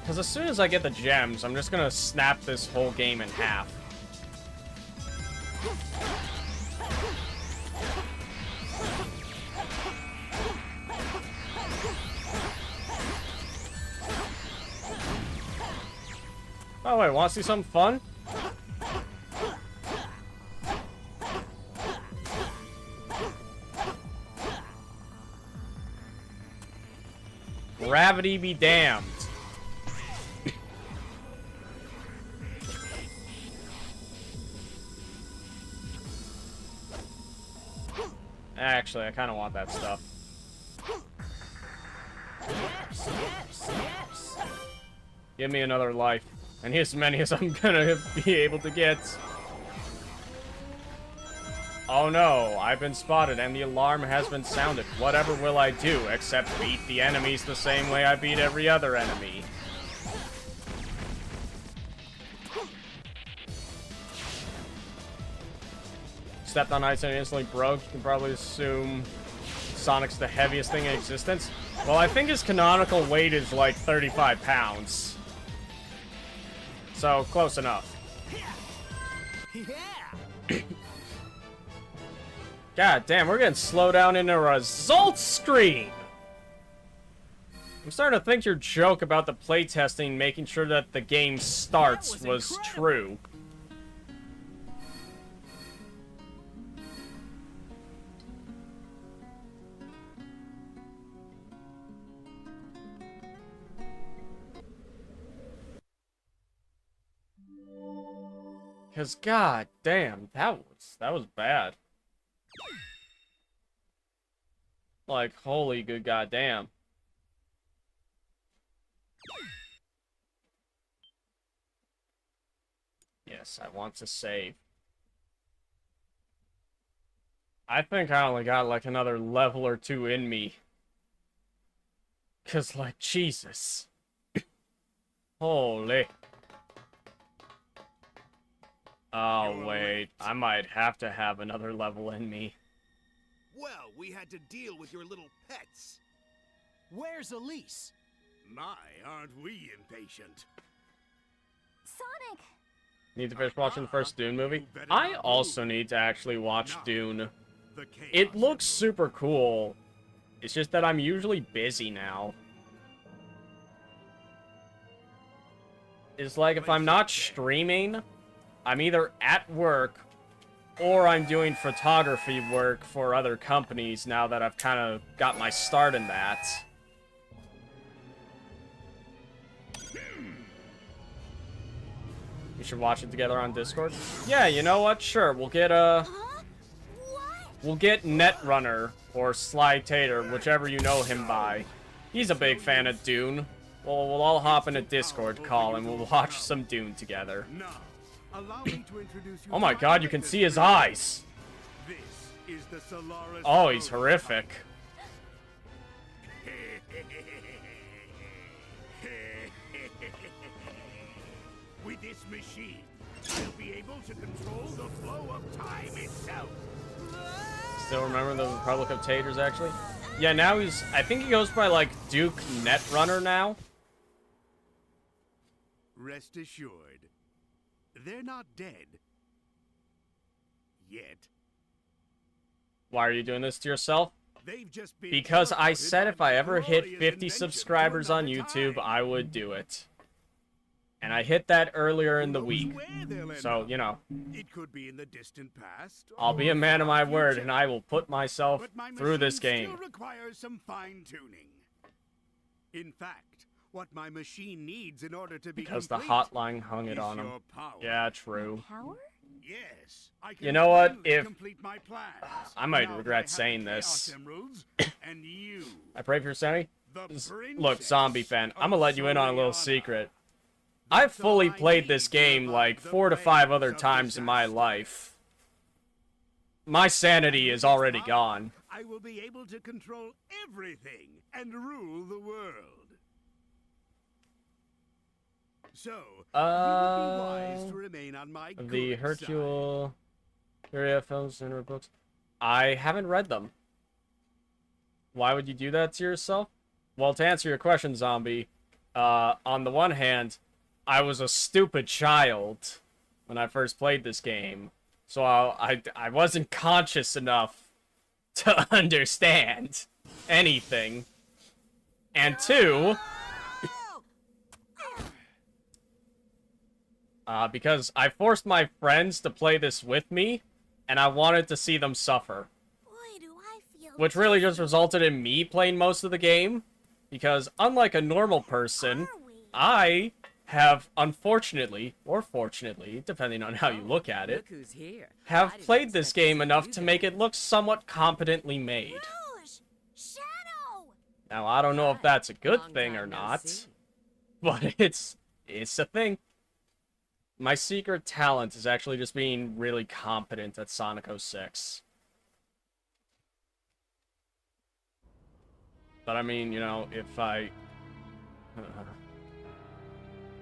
Because as soon as I get the gems, I'm just gonna snap this whole game in half. Oh wait, wanna see something fun? Gravity be damned. Actually, I kind of want that stuff. Give me another life. And as many as I'm gonna be able to get. Oh no, I've been spotted and the alarm has been sounded. Whatever will I do except beat the enemies the same way I beat every other enemy? Stepped on ice and it instantly broke. You can probably assume Sonic's the heaviest thing in existence. Well, I think his canonical weight is like 35 pounds. So, close enough. Yeah! God damn, we're getting slowed down in a results screen! I'm starting to think your joke about the playtesting making sure that the game starts was true. Cause god damn, that was bad. Like, holy good goddamn. Yes, I want to save. I think I only got like another level or two in me. Cause like, Jesus. Holy. Oh, wait. I might have to have another level in me. Well, we had to deal with your little pets. Where's Elise? My, aren't we impatient? Sonic! Need to finish watching the first Dune movie? I also need to actually watch Dune. The chaos It looks emerald. super cool. It's just that I'm usually busy now. It's like if I'm not streaming, I'm either at work or I'm doing photography work for other companies now that I've kind of got my start in that. We should watch it together on Discord? Yeah, you know what? Sure, we'll get Huh? What? we'll get Netrunner or Sly Tater, whichever you know him by. He's a big fan of Dune. Well, we'll all hop in a Discord call and we'll watch some Dune together. Now, allow me to introduce you Oh my to god, you can see his eyes! This is the Solaris. Oh, he's horrific. With this machine, you'll be able to control the flow of time itself. Still remember the Republic of Taters, actually? Yeah, now I think he goes by, like, Duke Netrunner now. Rest assured, they're not dead. Yet. Why are you doing this to yourself? They've just been Because I teleported said if by I my ever hit glorious 50 invention to subscribers on another YouTube, time. I would do it. And I hit that earlier in the Who knows week. where they'll end So, up? you know, It could be in the distant past. I'll be or a man of my far word, future. and I will put myself But my through this machine game. still requires some fine-tuning. In fact, what my machine needs in order to be Because the complete hotline hung it is on him. your power. Yeah, true. Power? Yes, I can You know what? finally If- complete my plans. I might Now that regret I have saying the this. Chaos Emeralds, and you, I pray for your sanity. the Look, princess zombie fan, I'm gonna of let you in on a little Soliana. secret. I've That's all fully I played need this to game revive like the 4 to 5 other flames of times in my disaster. life. My sanity is already gone. I will be able to control everything and rule the world. So, you would be wise to remain on my The good side. Hercule area films and books. I haven't read them. Why would you do that to yourself? Well, to answer your question, zombie, on the one hand, I was a stupid child when I first played this game, so I wasn't conscious enough to understand anything. And two, because I forced my friends to play this with me, and I wanted to see them suffer. Boy, do I feel Which really just dizzy. resulted in me playing most of the game. Because unlike a normal person, Are we? I have unfortunately, or fortunately, depending on how you look at it, Look who's here. I have didn't played this expect to game see enough you to there. make it look somewhat competently made. Rouge! Shadow! Now, I don't know if Hi. that's a good Long thing time or no not, see. but it's a thing. My secret talent is actually just being really competent at Sonic 06. But I mean, you know, if I...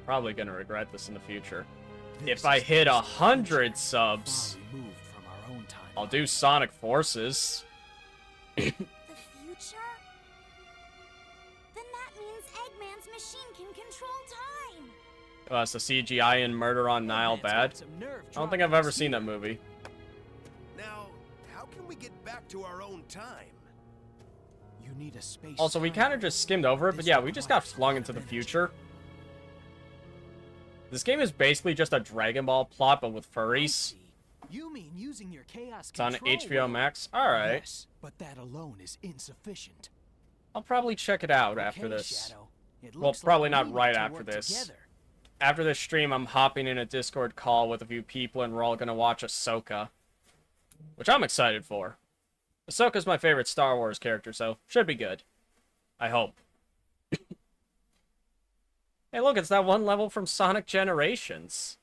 probably gonna regret this in the future. If I hit 100 subs, Far removed from our own time. I'll do Sonic Forces. The future? Then that means Eggman's machine can control time. It's the CGI in Murder on Nile bad. I don't think I've ever seen that movie. Now, how can we get back to our own time? You need a space. Also, we kind of just skimmed over it, but yeah, we just got flung into the future. This game is basically just a Dragon Ball plot, but with furries. You mean using your chaos It's on control HBO wheel? Max. Alright. Yes, but that alone is insufficient. I'll probably check it out Okay, after this. Shadow, it Well, looks like probably we not need right to after work this. together. After this stream, I'm hopping in a Discord call with a few people, and we're all gonna watch Ahsoka. Which I'm excited for. Ahsoka's my favorite Star Wars character, so should be good. I hope. Hey, look, it's that one level from Sonic Generations.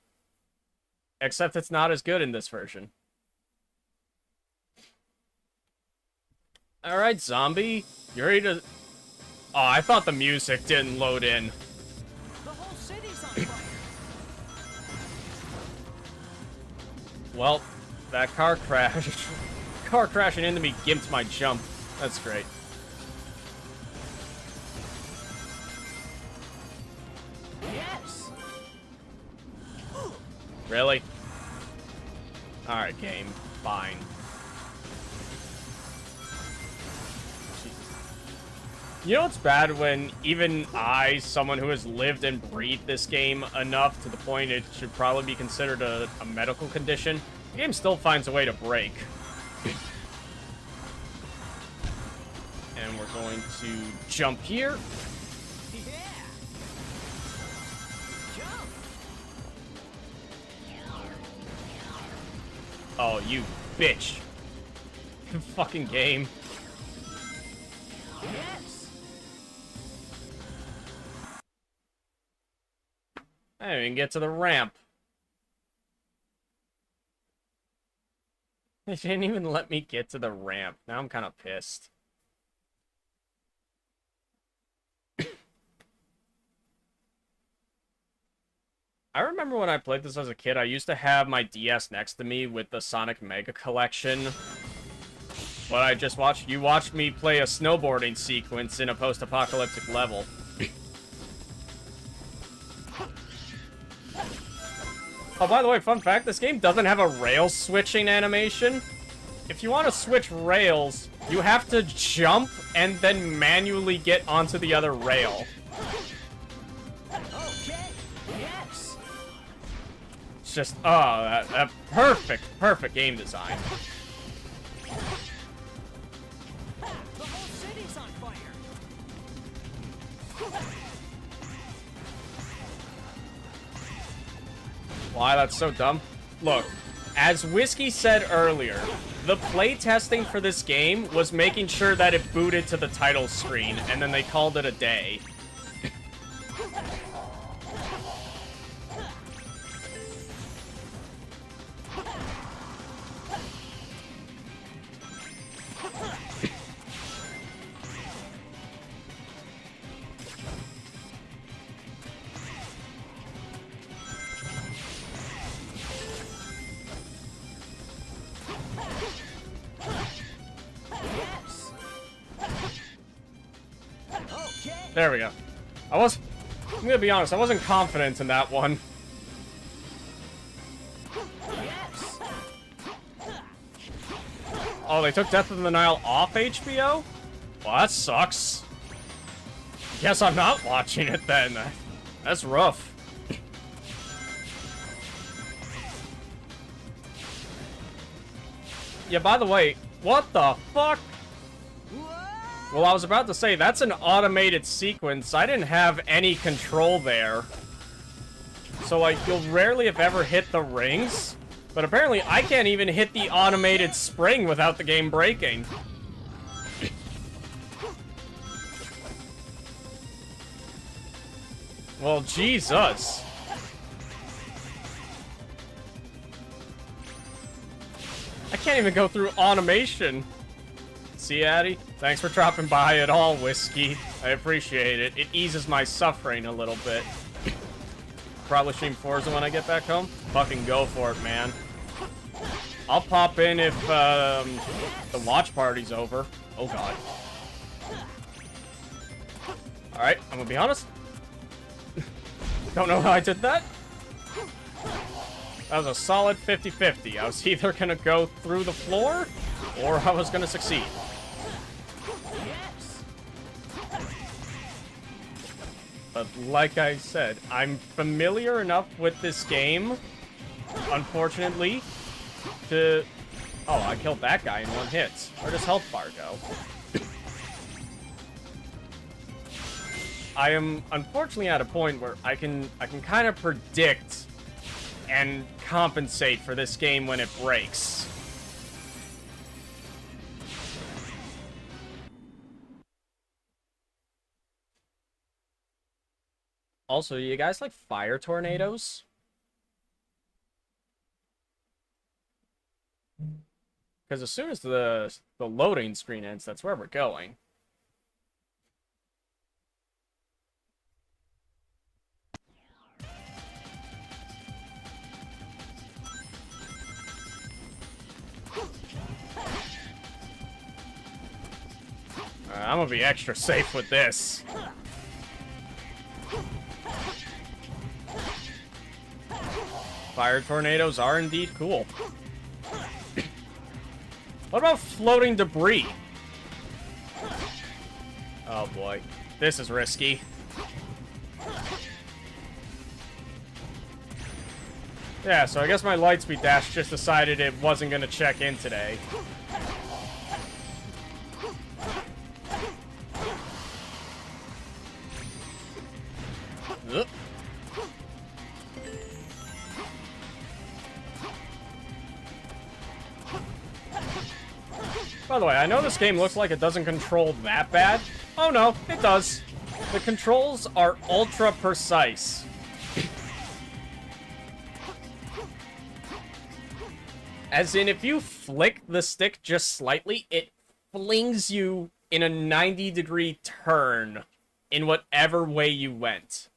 Except it's not as good in this version. Alright, zombie. You ready to... Oh, I thought the music didn't load in. The whole city's on fire. Well, that car crash... car crashing into me gimped my jump. That's great. Yes. Really? Alright, game. Fine. You know what's bad when even I, someone who has lived and breathed this game enough to the point it should probably be considered a medical condition, the game still finds a way to break. And we're going to jump here. Yeah. Jump. Oh, you bitch. Fucking game. Yes. I didn't even get to the ramp. They didn't even let me get to the ramp. Now I'm kind of pissed. I remember when I played this as a kid, I used to have my DS next to me with the Sonic Mega Collection. But I just watched... You watched me play a snowboarding sequence in a post-apocalyptic level. Oh, by the way, fun fact, this game doesn't have a rail switching animation. If you want to switch rails, you have to jump and then manually get onto the other rail. Okay. Yes. It's just, oh, that perfect game design. The whole city's on fire. Why, that's so dumb. Look, as Whiskey said earlier, the playtesting for this game was making sure that it booted to the title screen, and then they called it a day. Yes. Okay. There we go. I'm gonna be honest, I wasn't confident in that one. Yes. Oh, they took Death of the Nile off HBO? Well, that sucks. Guess I'm not watching it then. That's rough. Yeah, by the way, what the fuck? Well, I was about to say, that's an automated sequence. I didn't have any control there. So, like, you'll rarely, if ever, hit the rings. But apparently, I can't even hit the automated spring without the game breaking. Well, Jesus. I can't even go through automation. See, Addy? Thanks for dropping by at all, Whiskey. I appreciate it. It eases my suffering a little bit. Probably stream Forza when I get back home. Fucking go for it, man. I'll pop in if the watch party's over. Oh, God. Alright, I'm gonna be honest. Don't know how I did that. That was a solid 50-50. I was either gonna go through the floor, or I was gonna succeed. Yes. But like I said, I'm familiar enough with this game, unfortunately, to... Oh, I killed that guy in one hit. Where does health bar go? I am unfortunately at a point where I can kind of predict and compensate for this game when it breaks. Also, you guys like fire tornadoes? Because as soon as the loading screen ends, that's where we're going. I'm gonna be extra safe with this. Fire tornadoes are indeed cool. What about floating debris? Oh boy, this is risky. Yeah, so I guess my Lightspeed Dash just decided it wasn't gonna check in today. Ugh. By the way, I know this game looks like it doesn't control that bad. Oh no, it does. The controls are ultra precise. As in, if you flick the stick just slightly, it flings you in a 90-degree turn in whatever way you went.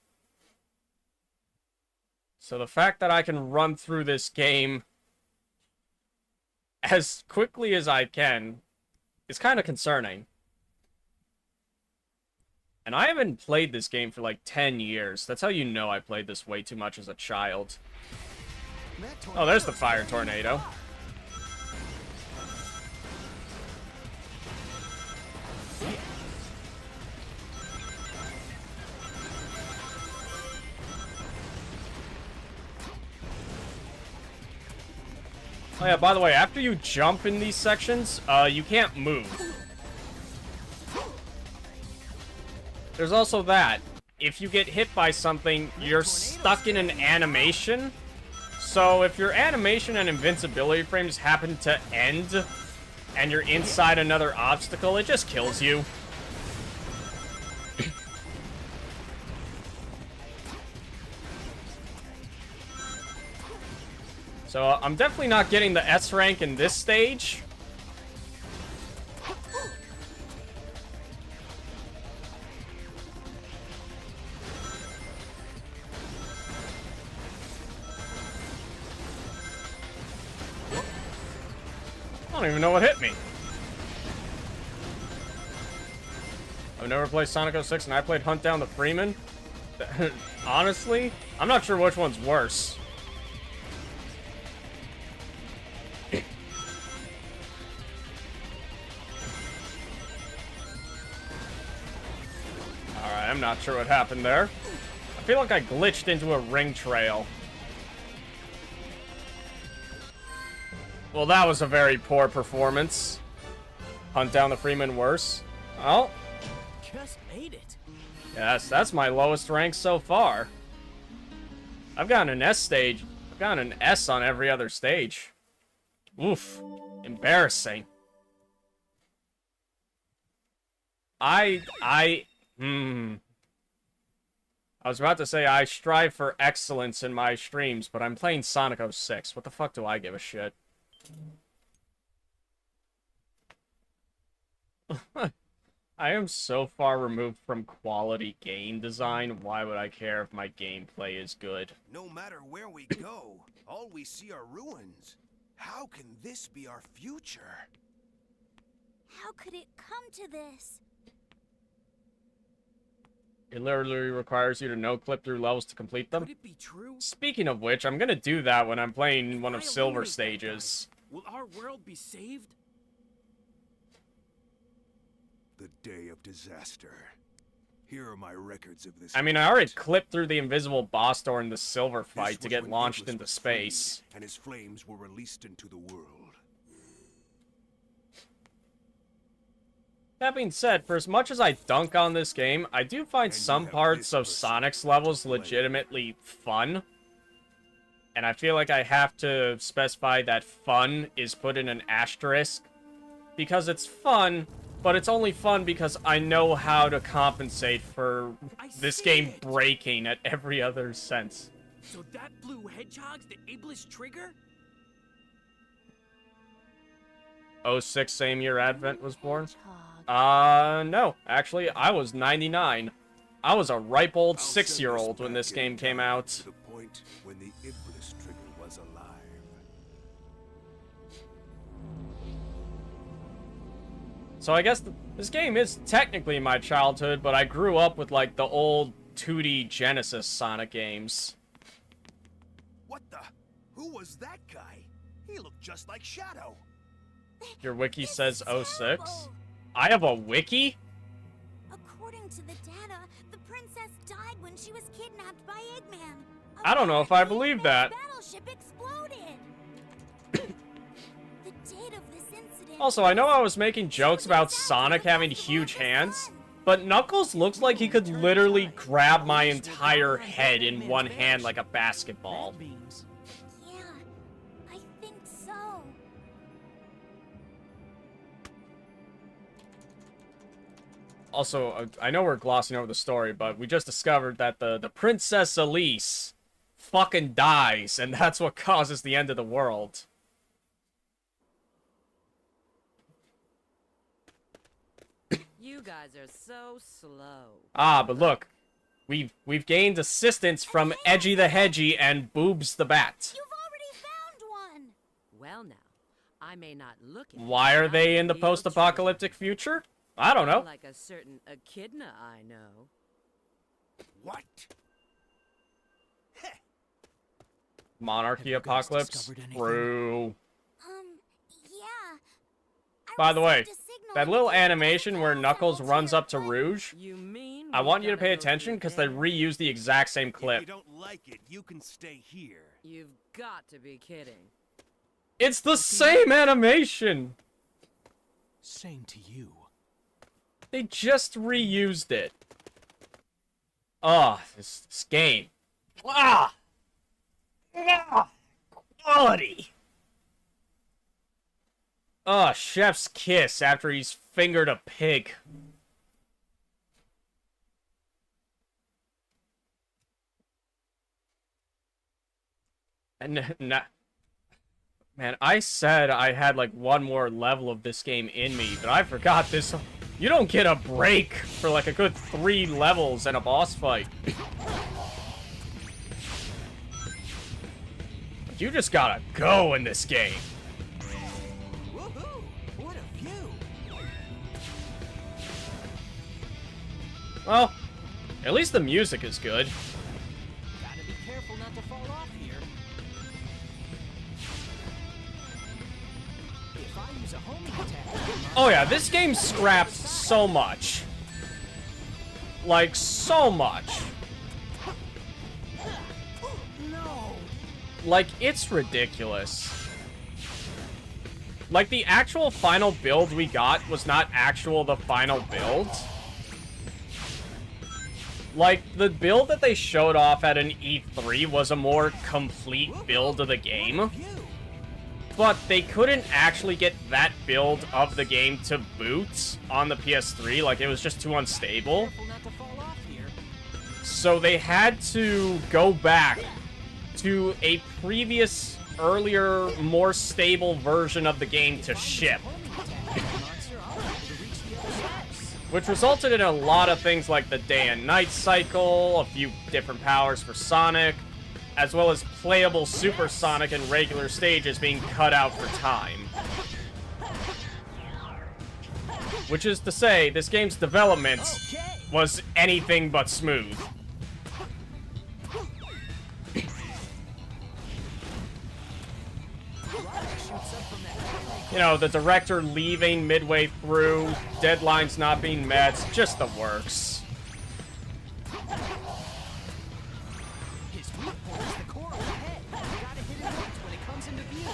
So the fact that I can run through this game as quickly as I can is kind of concerning. And I haven't played this game for like 10 years. That's how you know I played this way too much as a child. Oh, there's the fire tornado. Oh yeah, by the way, after you jump in these sections, you can't move. There's also that. If you get hit by something, you're stuck in an animation. So if your animation and invincibility frames happen to end, and you're inside another obstacle, it just kills you. So I'm definitely not getting the S rank in this stage. I don't even know what hit me. I've never played Sonic 06 and I played Hunt Down the Freeman. Honestly, I'm not sure which one's worse. Alright, I'm not sure what happened there. I feel like I glitched into a ring trail. Well, that was a very poor performance. Hunt Down the Freeman worse. Oh. Just made it. Yes, that's my lowest rank so far. I've gotten an S stage. I've gotten an S on every other stage. Oof. Embarrassing. I was about to say I strive for excellence in my streams, but I'm playing Sonic 06. What the fuck do I give a shit? I am so far removed from quality game design, why would I care if my gameplay is good? No matter where we go, all we see are ruins. How can this be our future? How could it come to this? It literally requires you to no-clip through levels to complete them. Could it be true? Speaking of which, I'm gonna do that when I'm playing one If of I Silver eliminate that stages. guy, will our world be saved? The day of disaster. Here are my records of this. I mean, I already clipped through the invisible boss during the Silver This fight to was get when launched Iblis into was space. freed, and his flames were released into the world. That being said, for as much as I dunk on this game, I do find And you some have parts this of person Sonic's levels to blame. legitimately fun. And I feel like I have to specify that fun is put in an asterisk. Because it's fun, but it's only fun because I know how to compensate for this see game it. breaking at every other sense. So that blue hedgehog's the Iblis trigger? 06, same year Advent was born? Hedgehog. No. Actually, I was 99. I was a ripe old I'll send 6-year-old when back this in game came time out. To the point when the Iblis trigger was alive. So I guess this game is technically my childhood, but I grew up with, like, the old 2D Genesis Sonic games. What the? Who was that guy? He looked just like Shadow. Your wiki This says is 06. terrible. I have a wiki? According to the data, the princess died when she was kidnapped by Eggman. I don't know if I Apparently, believe Eggman's that. battleship exploded. The date of this incident. Also, I know I was making jokes about Sonic having huge hands, but Knuckles looks like he could literally grab my entire head in one hand like a basketball. Red beans. Yeah, I think so. Also, I know we're glossing over the story, but we just discovered that the Princess Elise fucking dies, and that's what causes the end of the world. You guys are so slow. Ah, but look, we've gained assistance from Edgy the Hedgy and Boobs the Bat. You've already found one. Well now, I may not look it. Why are but they I'm in the real post-apocalyptic future? I don't know. Like a certain echidna I know. What? Monarchy Have you guys apocalypse? discovered anything? True. Yeah. By the way, received a signal that little indicating animation where chaos Knuckles emerald runs here, up to but Rouge, You mean I we want you to gotta pay go attention through because they there? reuse the exact same If you clip. don't like it, you can stay here. You've got to be kidding. It's the same animation! Same to you. They just reused it. Ah, this game. Ah! Ah! Quality! Ah, chef's kiss after he's fingered a pig. And man, I said I had like one more level of this game in me, but I forgot this. You don't get a break for like a good 3 levels and a boss fight. You just gotta go in this game. Woohoo! What a view! Well, at least the music is good. Gotta be careful not to fall off here. If I use a homing attack, Oh yeah, this game scraps so much. Like, so much. No! Like, it's ridiculous. Like, the actual final build we got was not the final build. Like, the build that they showed off at an E3 was a more complete build of the game. But they couldn't actually get that build of the game to boot on the PS3. Like, it was just too unstable. careful not to fall off here. So they had to go back to a previous, earlier, more stable version of the game to ship. Homing attack, monster, I'll be able to reach the other steps. Which resulted in a lot of things like the day and night cycle, a few different powers for Sonic, as well as playable Super Sonic and regular stages being cut out for time. Which is to say, this game's development Okay. was anything but smooth. You know, the director leaving midway through, deadlines not being met, just the works. His weak point is the core of the head. You gotta hit it once when it comes into view.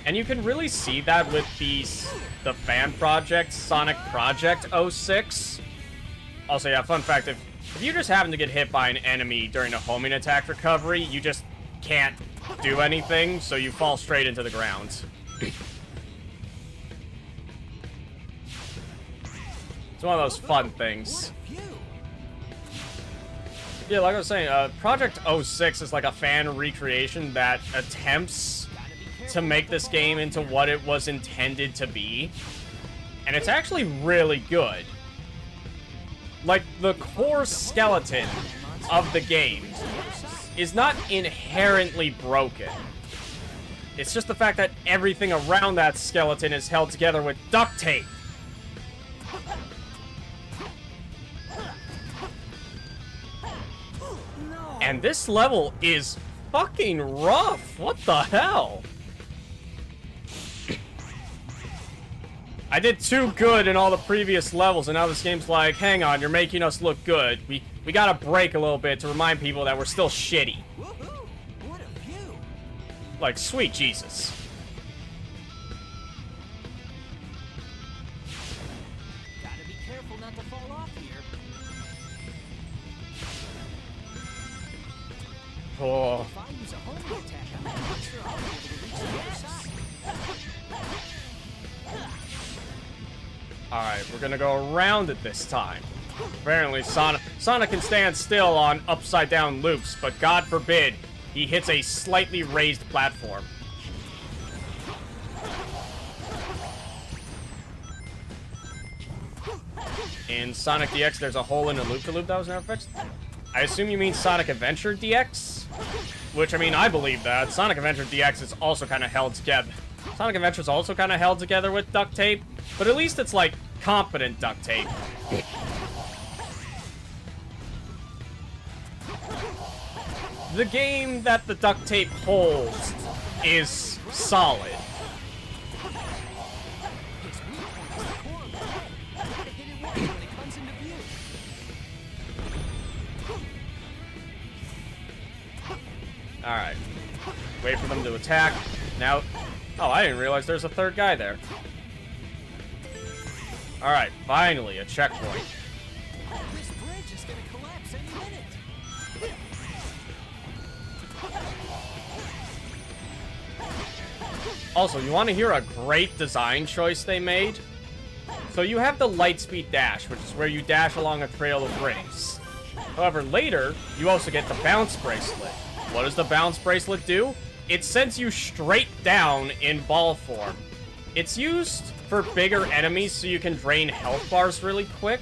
And you can really see that with the fan project, Sonic Project 06. Also, yeah, fun fact, if you just happen to get hit by an enemy during a homing attack recovery, you just can't do anything, so you fall straight into the ground. It's one of those fun things. Yeah, like I was saying, Project 06 is like a fan recreation that attempts to make this game into what it was intended to be. And it's actually really good. Like, the core skeleton of the game is not inherently broken. It's just the fact that everything around that skeleton is held together with duct tape. And this level is fucking rough. What the hell? I did too good in all the previous levels, and now this game's like, hang on, you're making us look good. We gotta break a little bit to remind people that we're still shitty. Woohoo! What a view! Like, sweet Jesus. Gotta be careful not to fall off here. Oh. If I use a homing attack, I'm not sure I'll be able to reach the other side. Alright, we're gonna go around it this time. Apparently, Sonic can stand still on upside-down loops, but God forbid he hits a slightly raised platform. In Sonic DX, there's a hole in a loop-to-loop that was never fixed. I assume you mean Sonic Adventure DX? Which, I mean, I believe that. Sonic Adventure DX is also kind of held together. Sonic Adventure is also kind of held together with duct tape, but at least it's, like, competent duct tape. The game that the duct tape holds is solid. Alright. Wait for them to attack. Now... Oh, I didn't realize there's a third guy there. Alright, finally, a checkpoint. This bridge is gonna collapse any minute. Also, you want to hear a great design choice they made? So you have the Lightspeed Dash, which is where you dash along a trail of rings. However, later, you also get the Bounce Bracelet. What does the Bounce Bracelet do? It sends you straight down in ball form. It's used for bigger enemies so you can drain health bars really quick.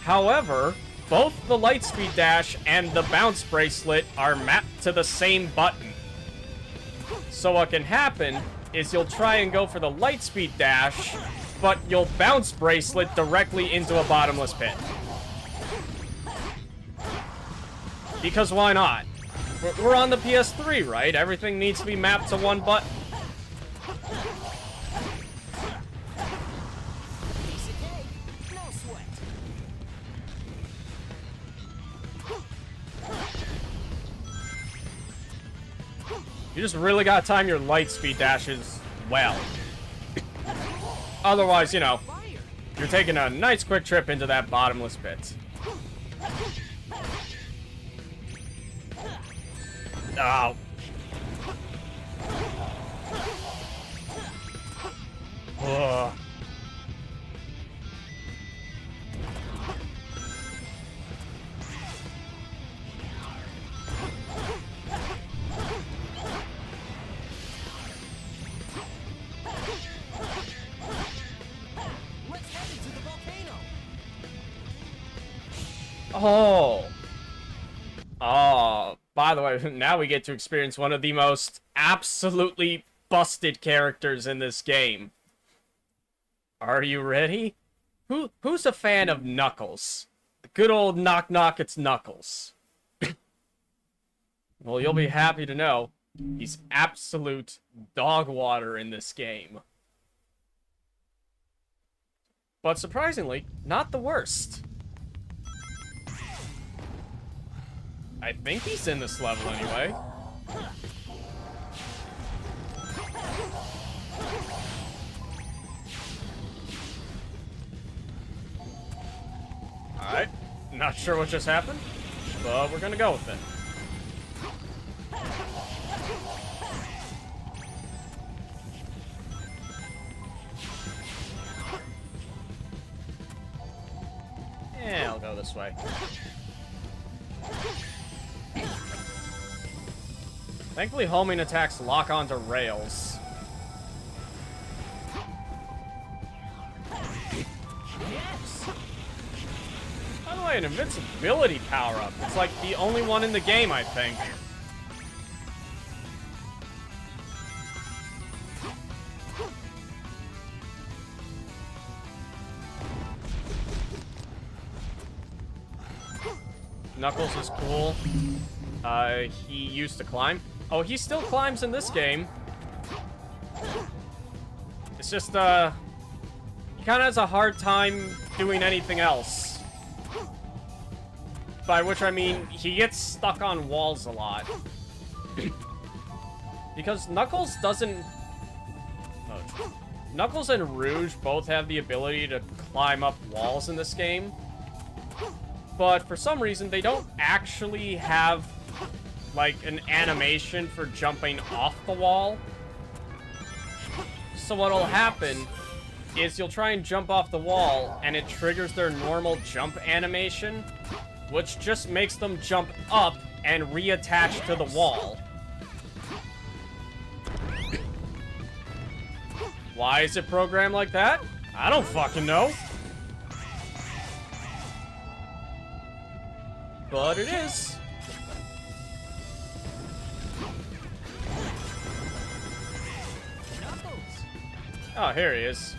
However, both the Lightspeed Dash and the Bounce Bracelet are mapped to the same button. So what can happen is you'll try and go for the Lightspeed Dash, but you'll Bounce Bracelet directly into a bottomless pit. Because why not? We're on the PS3, right? Everything needs to be mapped to one button. You just really gotta time your Lightspeed dashes well. Otherwise, you know, you're taking a nice quick trip into that bottomless pit. Oh. Ugh. Let's head into the volcano. Oh. Oh. By the way, now we get to experience one of the most absolutely busted characters in this game. Are you ready? Who's a fan of Knuckles? The good old knock knock, it's Knuckles. Well, you'll be happy to know he's absolute dog water in this game. But surprisingly, not the worst. I think he's in this level anyway. Alright, not sure what just happened, but we're gonna go with it. Yeah, I'll go this way. Thankfully, homing attacks lock onto rails. Yes! By the way, an invincibility power-up. It's like the only one in the game, I think. Knuckles is cool. He used to climb. Oh, he still climbs in this game. It's just, he kind of has a hard time doing anything else. By which I mean, he gets stuck on walls a lot. Because Knuckles doesn't... Oh. Knuckles and Rouge both have the ability to climb up walls in this game. But for some reason, they don't actually have, like, an animation for jumping off the wall. So what'll happen is you'll try and jump off the wall, and it triggers their normal jump animation, which just makes them jump up and reattach to the wall. Why is it programmed like that? I don't fucking know. But it is. Knuckles! Oh, here he is.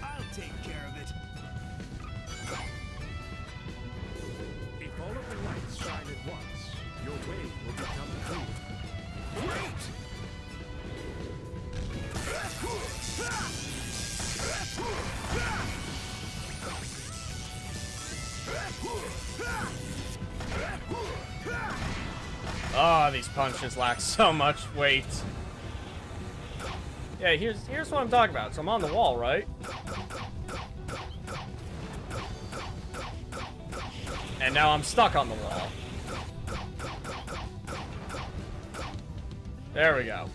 I'll take care of it. If all of the lights shine at once, your way will become clear. Great! Oh, these punches lack so much weight. Yeah, here's what I'm talking about. So I'm on the wall, right? And now I'm stuck on the wall. There we go.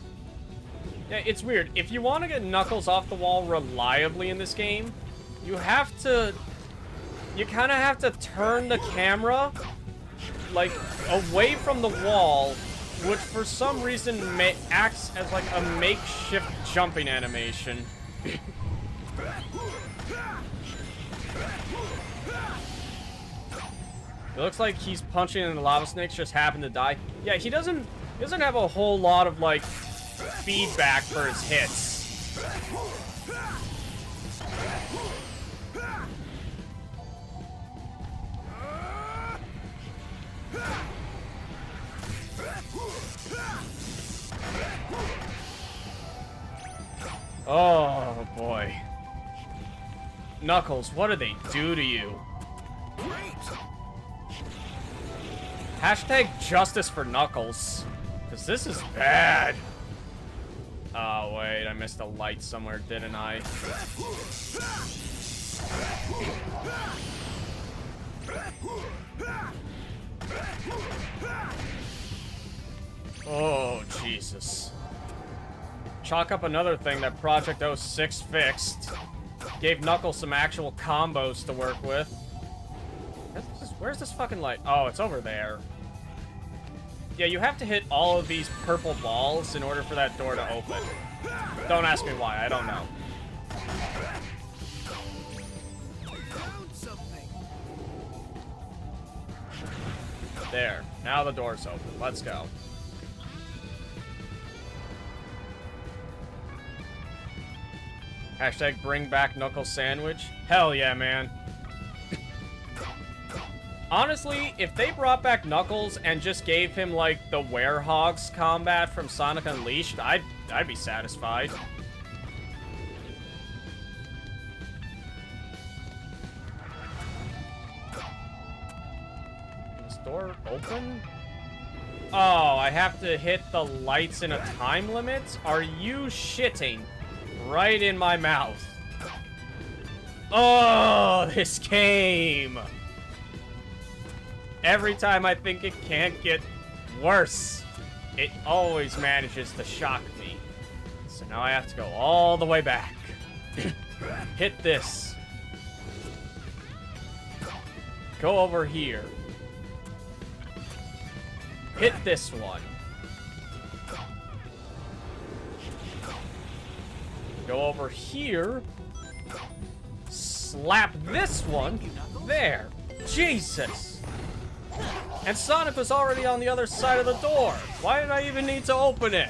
Yeah, it's weird. If you want to get Knuckles off the wall reliably in this game, you have to... You kind of have to turn the camera, like, away from the wall, which for some reason acts as, like, a makeshift jumping animation. It looks like he's punching and the lava snakes just happen to die. Yeah, he doesn't have a whole lot of, like, feedback for his hits. Oh, boy. Knuckles, what do they do to you? Great! Hashtag justice for Knuckles. Because this is bad. Oh, wait, I missed a light somewhere, didn't I? Oh, Jesus. Chalk up another thing that Project 06 fixed. Gave Knuckles some actual combos to work with. Where's this fucking light? Oh, it's over there. Yeah, you have to hit all of these purple balls in order for that door to open. Don't ask me why, I don't know. Found something. There. Now the door's open. Let's go. Hashtag bring back Knuckles sandwich. Hell yeah, man. Honestly, if they brought back Knuckles and just gave him, like, the Werehogs combat from Sonic Unleashed, I'd be satisfied. Is this door open? Oh, I have to hit the lights in a time limit? Are you shitting right in my mouth? Oh, this game! Every time I think it can't get worse, it always manages to shock me. So now I have to go all the way back. Hit this. Go over here. Hit this one. Go over here. Slap this one. There. Jesus. And Sonic was already on the other side of the door. Why did I even need to open it?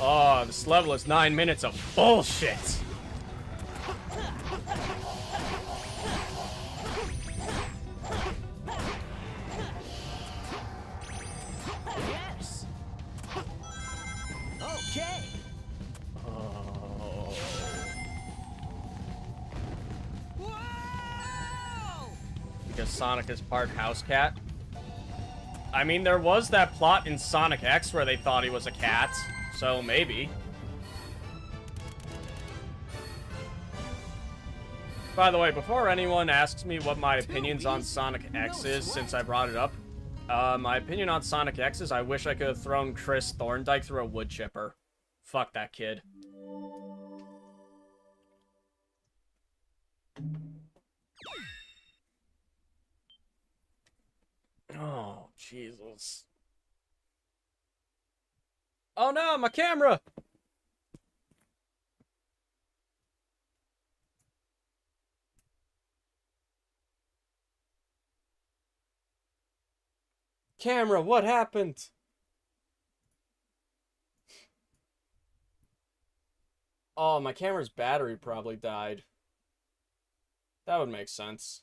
Oh, this level is 9 minutes of bullshit. Yes. Okay. Oh. Whoa! Because Sonic is part house cat. I mean, there was that plot in Sonic X where they thought he was a cat, so maybe. By the way, before anyone asks me what my opinions on Sonic X is, since I brought it up, my opinion on Sonic X is I wish I could have thrown Chris Thorndike through a wood chipper. Fuck that kid. Oh, Jesus. Oh no, my camera! Camera, what happened? Oh, my camera's battery probably died. That would make sense.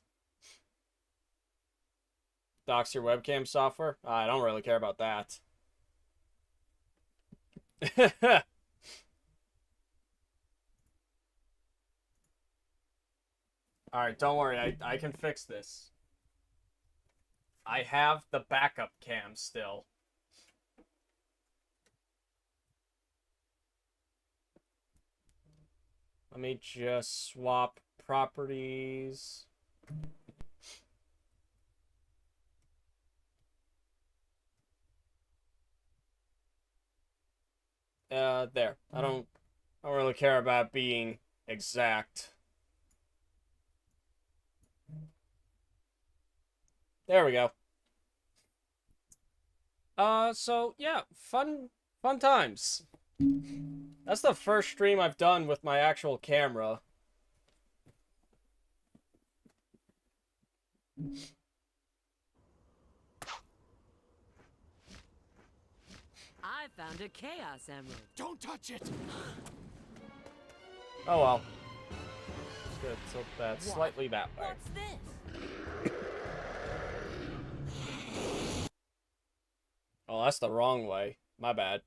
Docs your webcam software? I don't really care about that. Alright, don't worry. I can fix this. I have the backup cam still. Let me just swap properties. There. I don't really care about being exact. There we go. So yeah, fun times. That's the first stream I've done with my actual camera. I found a Chaos Emerald. Don't touch it! Oh well. Just gonna tilt that slightly that way. What's this? Oh, that's the wrong way. My bad.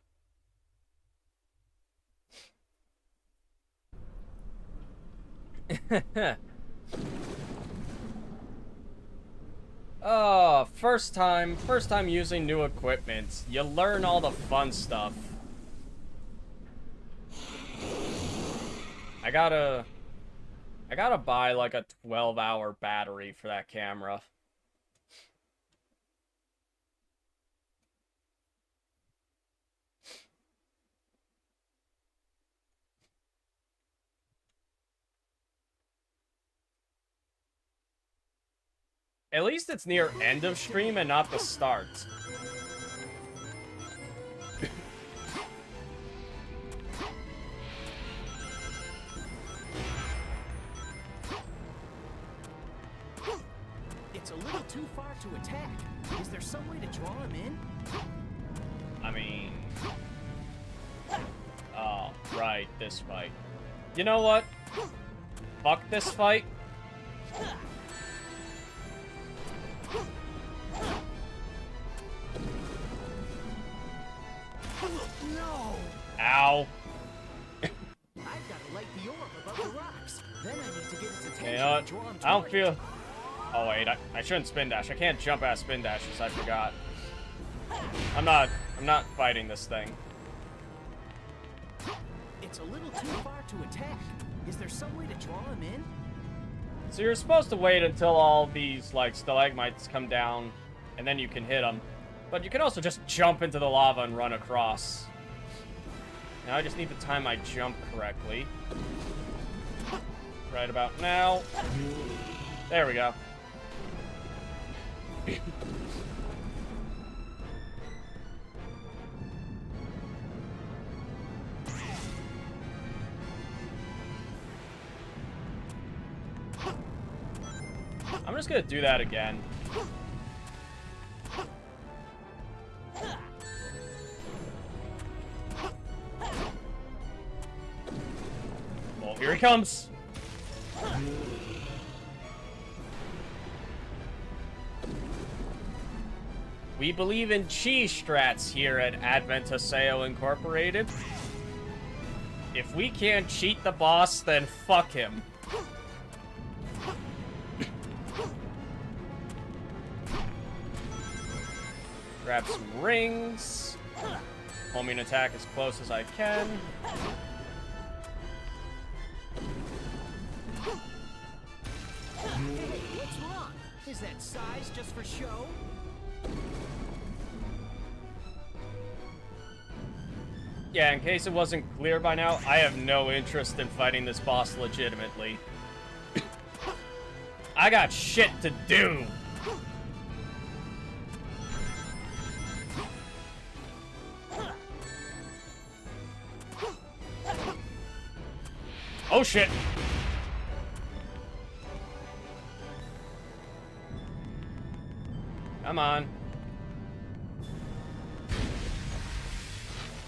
Oh, first time using new equipment. You learn all the fun stuff. I gotta buy like a 12-hour battery for that camera. At least it's near end of stream and not the start. It's a little too far to attack. Is there some way to draw him in? I mean, fight, this fight. You know what? Fuck this fight. No! Ow. I've got to light the orb above the rocks. Then I need to get its attention You know and draw what? him I don't toward feel... it. Oh, wait. I shouldn't spin dash. I can't jump out of spin dashes. I forgot. I'm not fighting this thing. It's a little too far to attack. Is there some way to draw him in? So you're supposed to wait until all these, like, stalagmites come down, and then you can hit them. But you can also just jump into the lava and run across. Now I just need to time my jump correctly. Right about now. There we go. I'm just gonna do that again. Well, here he comes. We believe in cheese strats here at Adventaseo Incorporated. If we can't cheat the boss, then fuck him. Grab some rings. Homing attack as close as I can. Hey, what's wrong? Is that size just for show? Yeah, in case it wasn't clear by now, I have no interest in fighting this boss legitimately. I got shit to do. Oh shit. Come on.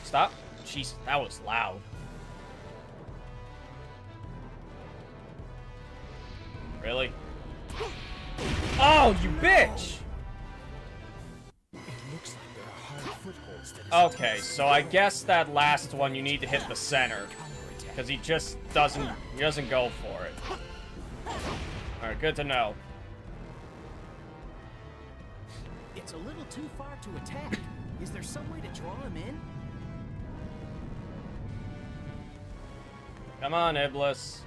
Stop. Jeez, that was loud. Really? Oh, you bitch! Okay, so I guess that last one you need to hit the center. Because he just doesn't go for it. Alright, good to know. It's a little too far to attack. Is there some way to draw him in? Come on, Iblis.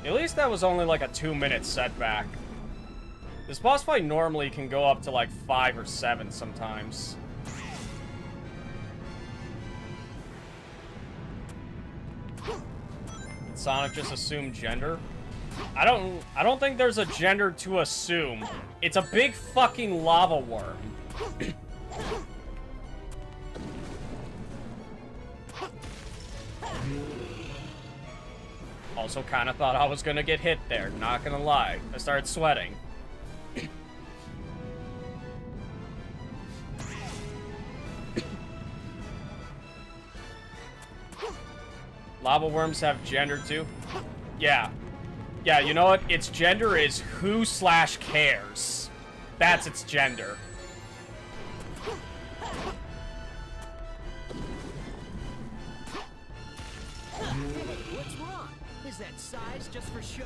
At least that was only like a 2-minute setback. This boss fight normally can go up to like 5 or 7 sometimes. Did Sonic just assume gender? I don't think there's a gender to assume. It's a big fucking lava worm. Also kind of thought I was gonna get hit there, not gonna lie. I started sweating. Lava worms have gender too? Yeah. Yeah, you know what? Its gender is who/cares. That's its gender. What's wrong? Is that size just for show?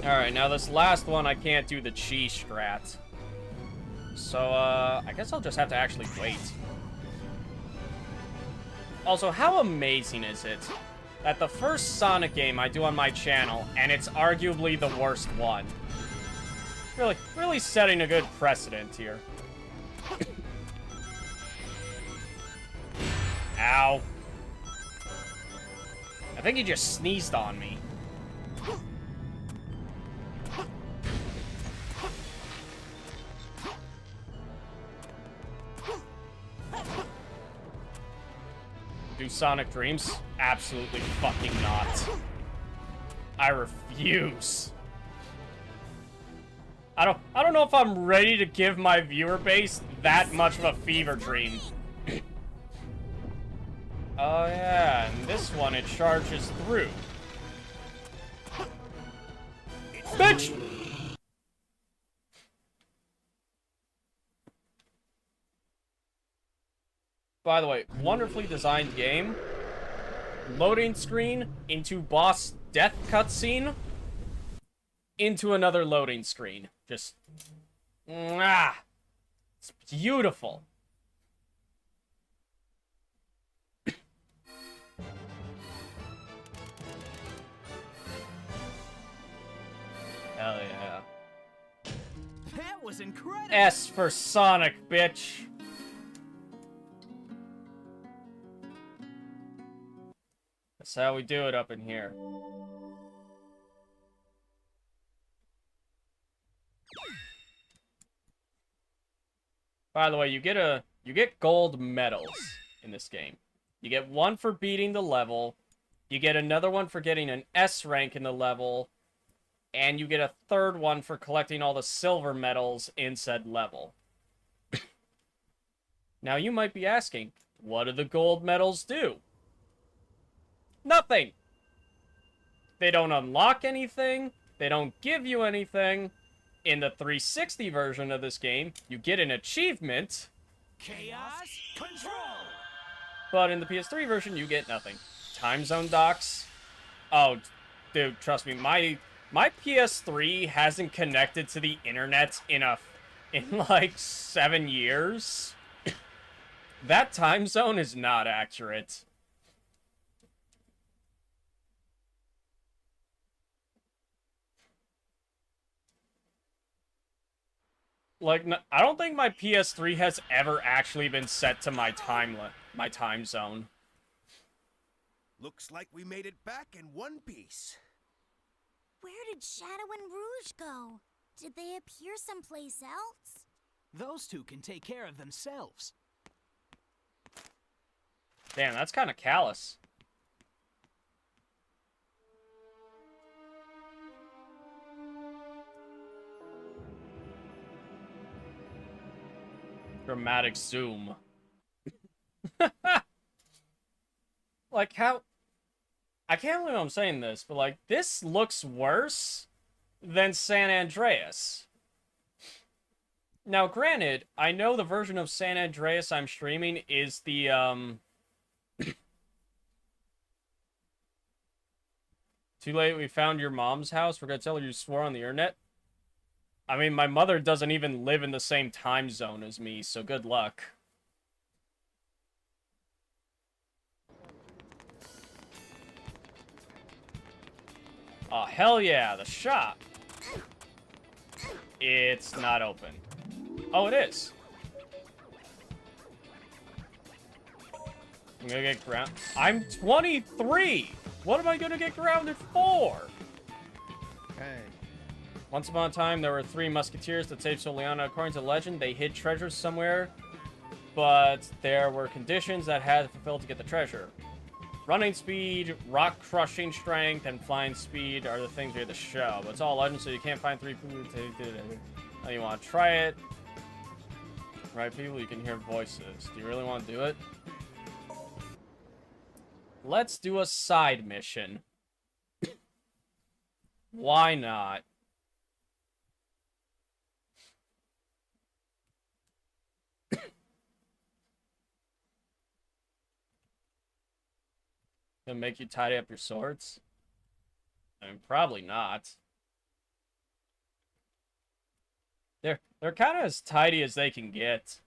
Alright, now this last one, I can't do the chi strat. So, I guess I'll just have to actually wait. Also, how amazing is it that the first Sonic game I do on my channel, and it's arguably the worst one. Really setting a good precedent here. Ow. I think he just sneezed on me. Do Sonic Dreams? Absolutely fucking not. I refuse. I don't know if I'm ready to give my viewer base that much of a fever dream. Oh yeah, and this one it charges through. Bitch! By the way, wonderfully designed game. Loading screen into boss death cutscene into another loading screen. Just, it's beautiful. Hell yeah. That was incredible. S for Sonic, bitch. That's how we do it up in here. By the way, you get gold medals in this game. You get one for beating the level, you get another one for getting an S rank in the level, and you get a third one for collecting all the silver medals in said level. Now you might be asking, what do the gold medals do? Nothing! They don't unlock anything, they don't give you anything. In the 360 version of this game, you get an achievement. Chaos Control! But in the PS3 version, you get nothing. Time zone docks. Oh, dude, trust me, my PS3 hasn't connected to the internet in like 7 years. That time zone is not accurate. Like, I don't think my PS3 has ever actually been set to my time zone. Looks like we made it back in one piece. Where did Shadow and Rouge go? Did they appear someplace else? Those two can take care of themselves. Damn, that's kind of callous. Dramatic zoom. Like, how... I can't believe I'm saying this, but, like, this looks worse than San Andreas. Now, granted, I know the version of San Andreas I'm streaming is the, Too late, we found your mom's house. We're gonna tell her you swore on the internet. I mean, my mother doesn't even live in the same time zone as me, so good luck. Oh, hell yeah, the shop. It's not open. Oh, it is. I'm gonna get grounded. I'm 23! What am I gonna get grounded for? Hey. Once upon a time, there were 3 musketeers that saved Soliana. According to legend, they hid treasures somewhere, but there were conditions that had to fulfill to get the treasure. Running speed, rock-crushing strength, and flying speed are the things we had to show. But it's all legend, so you can't find 3 people. Oh, you want to try it? Right, people? You can hear voices. Do you really want to do it? Let's do a side mission. Why not? Gonna make you tidy up your swords? I mean, probably not. They're kind of as tidy as they can get.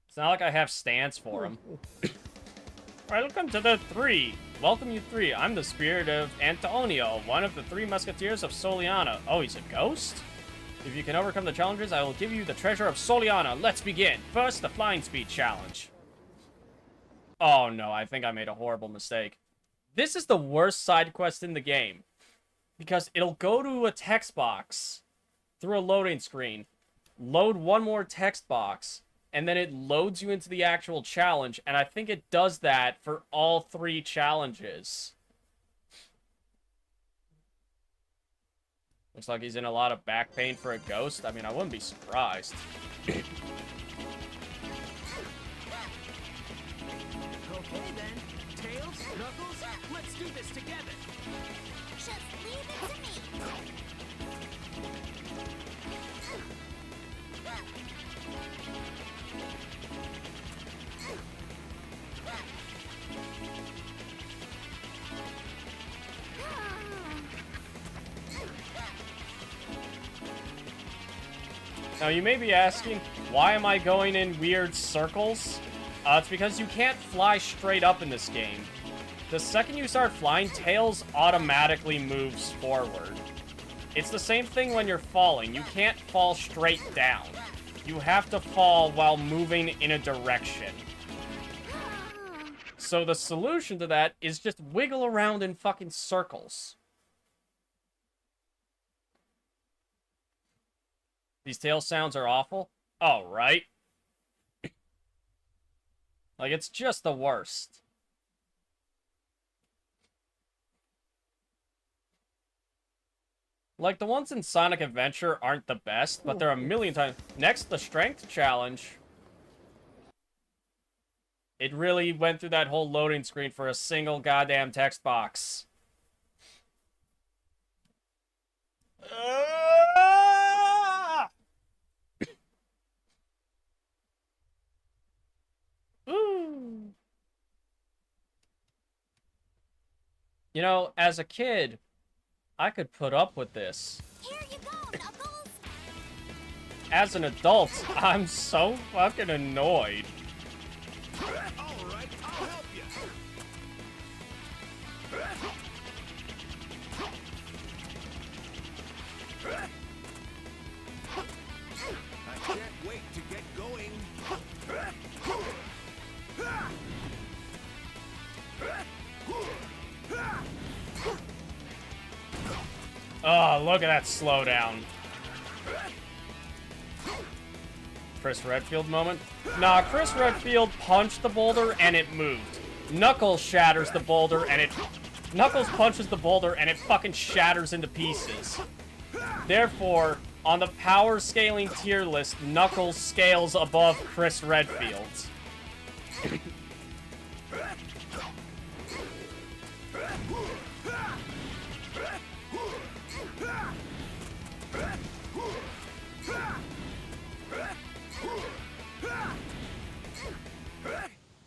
It's not like I have stance for them. Alright, welcome to the 3. Welcome you 3. I'm the spirit of Antonio, one of the 3 musketeers of Soliana. Oh, he's a ghost? If you can overcome the challenges, I will give you the treasure of Soliana. Let's begin. First, the flying speed challenge. Oh no, I think I made a horrible mistake. This is the worst side quest in the game. Because it'll go to a text box through a loading screen, load one more text box, and then it loads you into the actual challenge, and I think it does that for all 3 challenges. Looks like he's in a lot of back pain for a ghost. I mean, I wouldn't be surprised. Okay then. Tails, Knuckles, let's do this together. Just leave it to me. Now, you may be asking, why am I going in weird circles? It's because you can't fly straight up in this game. The second you start flying, Tails automatically moves forward. It's the same thing when you're falling. You can't fall straight down. You have to fall while moving in a direction. So the solution to that is just wiggle around in fucking circles. These tail sounds are awful. Oh, right. Like, it's just the worst. Like, the ones in Sonic Adventure aren't the best, but they're a million times... Next, the Strength Challenge. It really went through that whole loading screen for a single goddamn text box. Ooh. You know, as a kid, I could put up with this. Here you go, Knuckles. As an adult, I'm so fucking annoyed. All right, I'll help you. I can't wait to get going. Oh, look at that slowdown. Chris Redfield moment? Nah, Chris Redfield punched the boulder and it moved. Knuckles shatters the boulder and it... Knuckles punches the boulder and it fucking shatters into pieces. Therefore, on the power scaling tier list, Knuckles scales above Chris Redfield.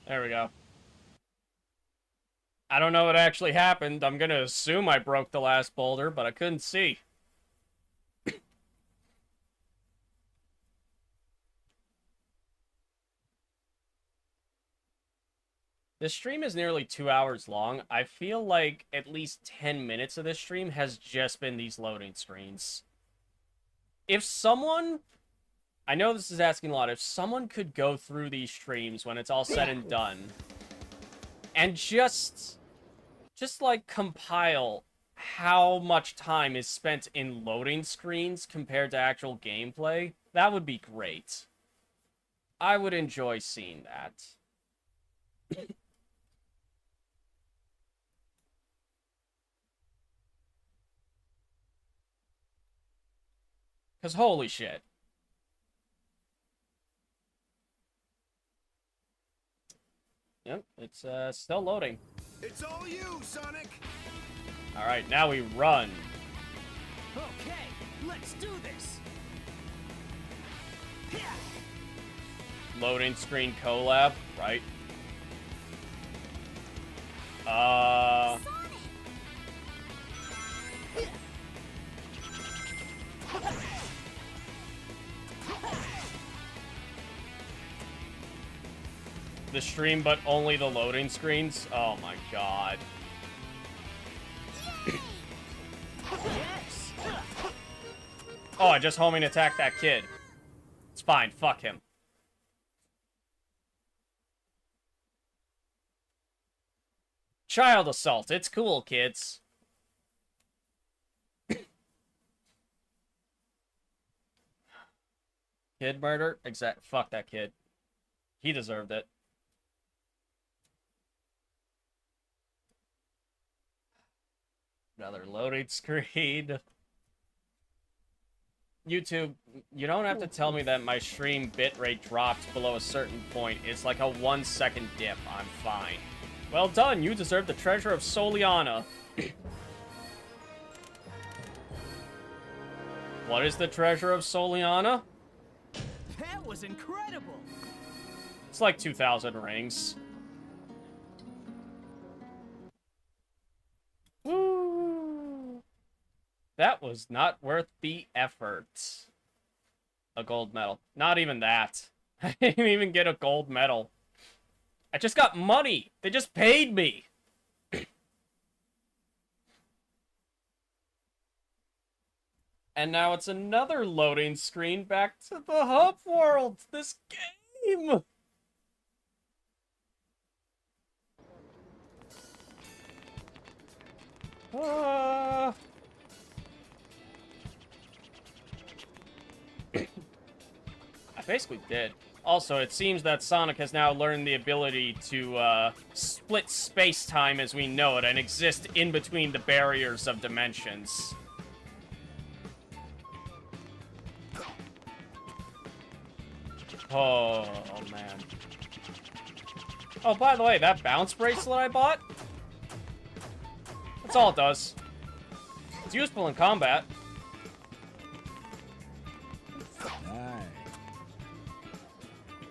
There we go. I don't know what actually happened. I'm gonna assume I broke the last boulder, but I couldn't see. This stream is nearly 2 hours long. I feel like at least 10 minutes of this stream has just been these loading screens. If someone... I know this is asking a lot. If someone could go through these streams when it's all said and done, and just like, compile how much time is spent in loading screens compared to actual gameplay, that would be great. I would enjoy seeing that. Because holy shit. Yep, it's still loading. It's all you, Sonic. Alright, now we run. Okay, let's do this. Loading screen collab, right? The stream, but only the loading screens? Oh my god. Yes. Oh, I just homing attacked that kid. It's fine, fuck him. Child assault, it's cool, kids. Kid murder? Fuck that kid. He deserved it. Another loading screen. YouTube, you don't have to tell me that my stream bitrate dropped below a certain point. It's like a 1 second dip. I'm fine. Well done, you deserve the treasure of Soliana. What is the treasure of Soliana? That was incredible. It's like 2,000 rings. Woo! That was not worth the effort. A gold medal. Not even that. I didn't even get a gold medal. I just got money. They just paid me. And now it's another loading screen back to the hub world. This game. I basically did. Also, it seems that Sonic has now learned the ability to split space-time as we know it and exist in between the barriers of dimensions. Oh, man. Oh, by the way, that bounce bracelet I bought? That's all it does. It's useful in combat.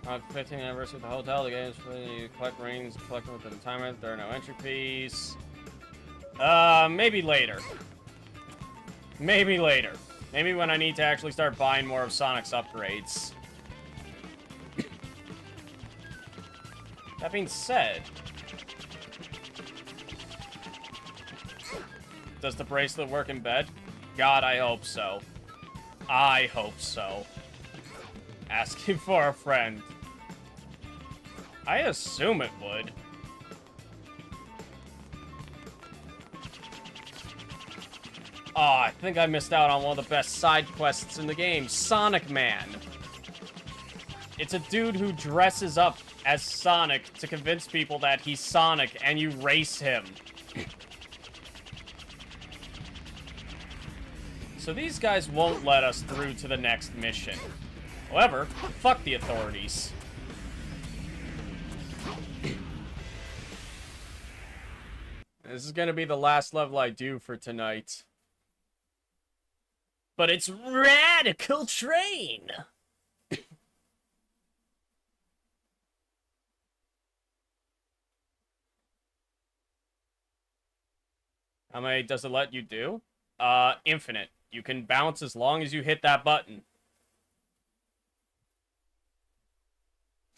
On 15th anniversary of the hotel, the game's you collect rings, collect them within the timer. There are no entry fees. Maybe later. Maybe later. Maybe when I need to actually start buying more of Sonic's upgrades. That being said, does the bracelet work in bed? God, I hope so. I hope so. Asking for a friend. I assume it would. Oh, I think I missed out on one of the best side quests in the game, Sonic Man. It's a dude who dresses up as Sonic to convince people that he's Sonic, and you race him. So these guys won't let us through to the next mission. However, fuck the authorities. This is gonna be the last level I do for tonight. But it's Radical Train! How many does it let you do? Infinite. You can bounce as long as you hit that button.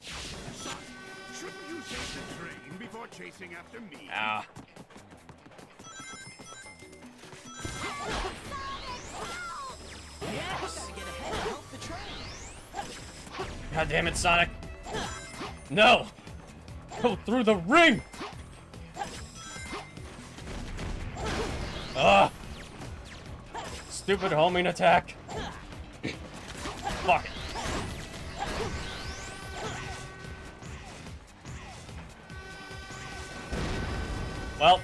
Shouldn't you take the train before chasing after me? Ah. Yes. Gotta get ahead and help the train. God damn it, Sonic. No! Go through the ring! Ugh! Stupid homing attack. Fuck it. Well.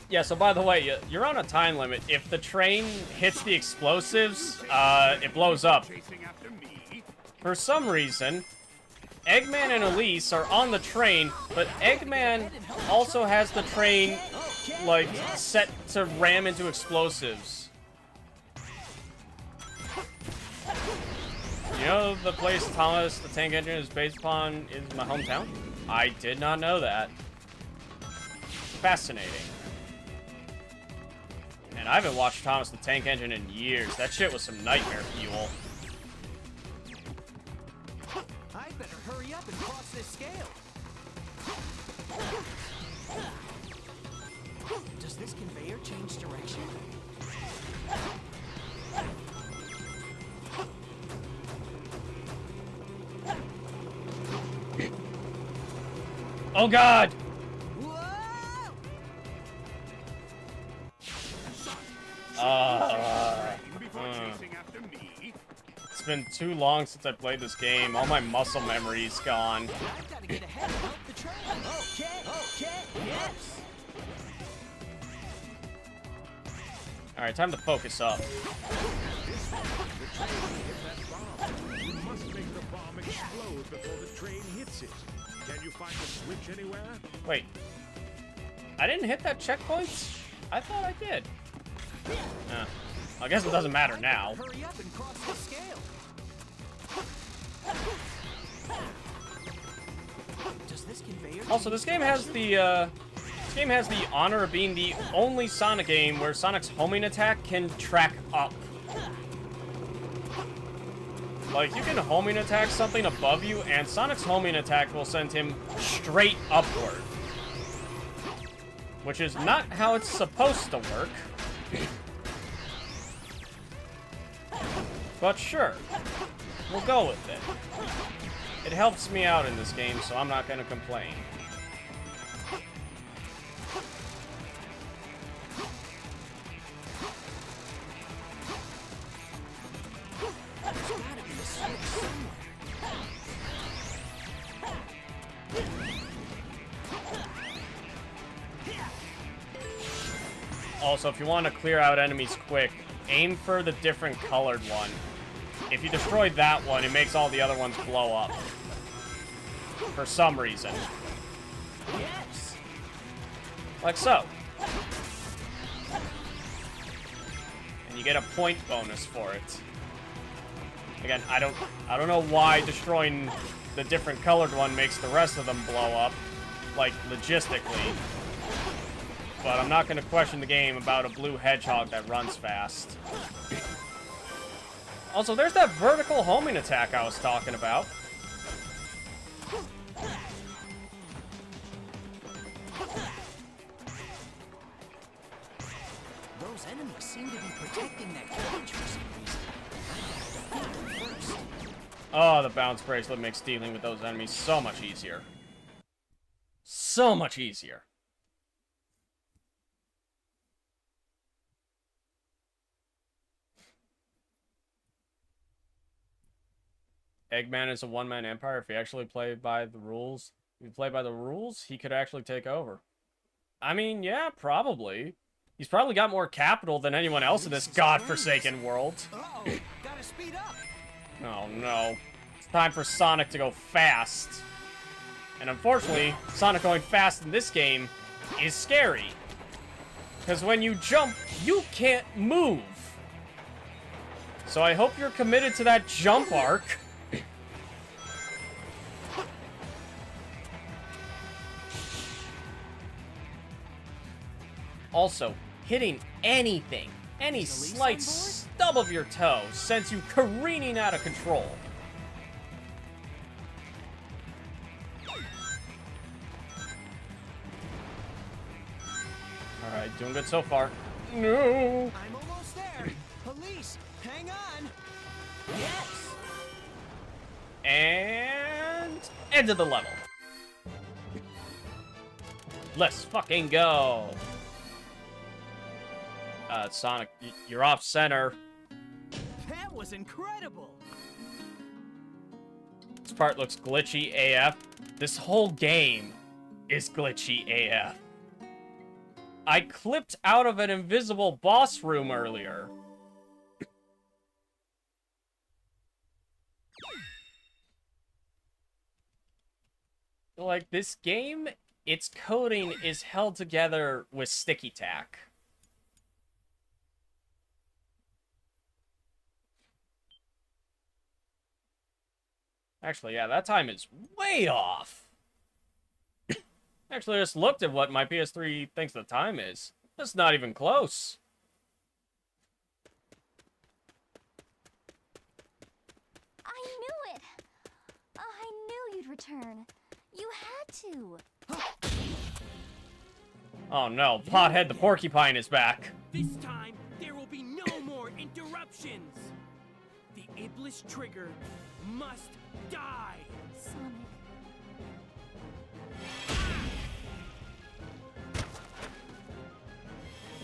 Yeah, so by the way, you're on a time limit. If the train hits the explosives, it blows up. Chasing after me? For some reason, Eggman and Elise are on the train, but Eggman also has the train, like, set to ram into explosives. You know the place Thomas the Tank Engine is based upon is my hometown? I did not know that. Fascinating. And I haven't watched Thomas the Tank Engine in years. That shit was some nightmare fuel. I better hurry up and cross this scale. Does this conveyor change direction? Oh god! Whoa! Before chasing after me? It's been too long since I played this game. All my muscle memory's gone. I've got to get ahead and help the train. Okay, yes. Alright, time to focus up. You must make the bomb explode before the train hits it. Can you find a switch anywhere? Wait. I didn't hit that checkpoint? I thought I did. I guess it doesn't matter now. Hurry up and cross the scale. Does this conveyor? Also, this game has the honor of being the only Sonic game where Sonic's homing attack can track up. Like, you can homing attack something above you, and Sonic's homing attack will send him straight upward. Which is not how it's supposed to work. But sure, we'll go with it. It helps me out in this game, so I'm not gonna complain. Also, if you want to clear out enemies quick, aim for the different colored one. If you destroy that one, it makes all the other ones blow up. For some reason. Yes. Like so. And you get a point bonus for it. Again, I don't know why destroying the different colored one makes the rest of them blow up, like logistically. But I'm not going to question the game about a blue hedgehog that runs fast. Also, there's that vertical homing attack I was talking about. Those enemies seem to be protecting that cage for some reason. I have to defeat them first. Oh, the bounce bracelet makes dealing with those enemies so much easier. So much easier. Eggman is a one-man empire. If he actually played by the rules, he could actually take over. I mean, yeah, probably. He's probably got more capital than anyone else in this godforsaken world. Uh-oh, gotta speed up. Oh no. It's time for Sonic to go fast. And unfortunately, Sonic going fast in this game is scary. Because when you jump, you can't move. So I hope you're committed to that jump arc. Also, hitting anything, any slight stub of your toe sends you careening out of control. Alright, doing good so far. No! I'm almost there. Police, hang on. Yes. And end of the level. Let's fucking go. Sonic, you're off center. That was incredible. This part looks glitchy AF. This whole game is glitchy AF. I clipped out of an invisible boss room earlier. Like, this game, its coding is held together with sticky tack. Actually, yeah, that time is way off. Actually, I just looked at what my PS3 thinks the time is. That's not even close. I knew it! I knew you'd return. You had to. Oh no, Pothead the Porcupine is back. This time, there will be no more interruptions. The Iblis Trigger must die. Sonic.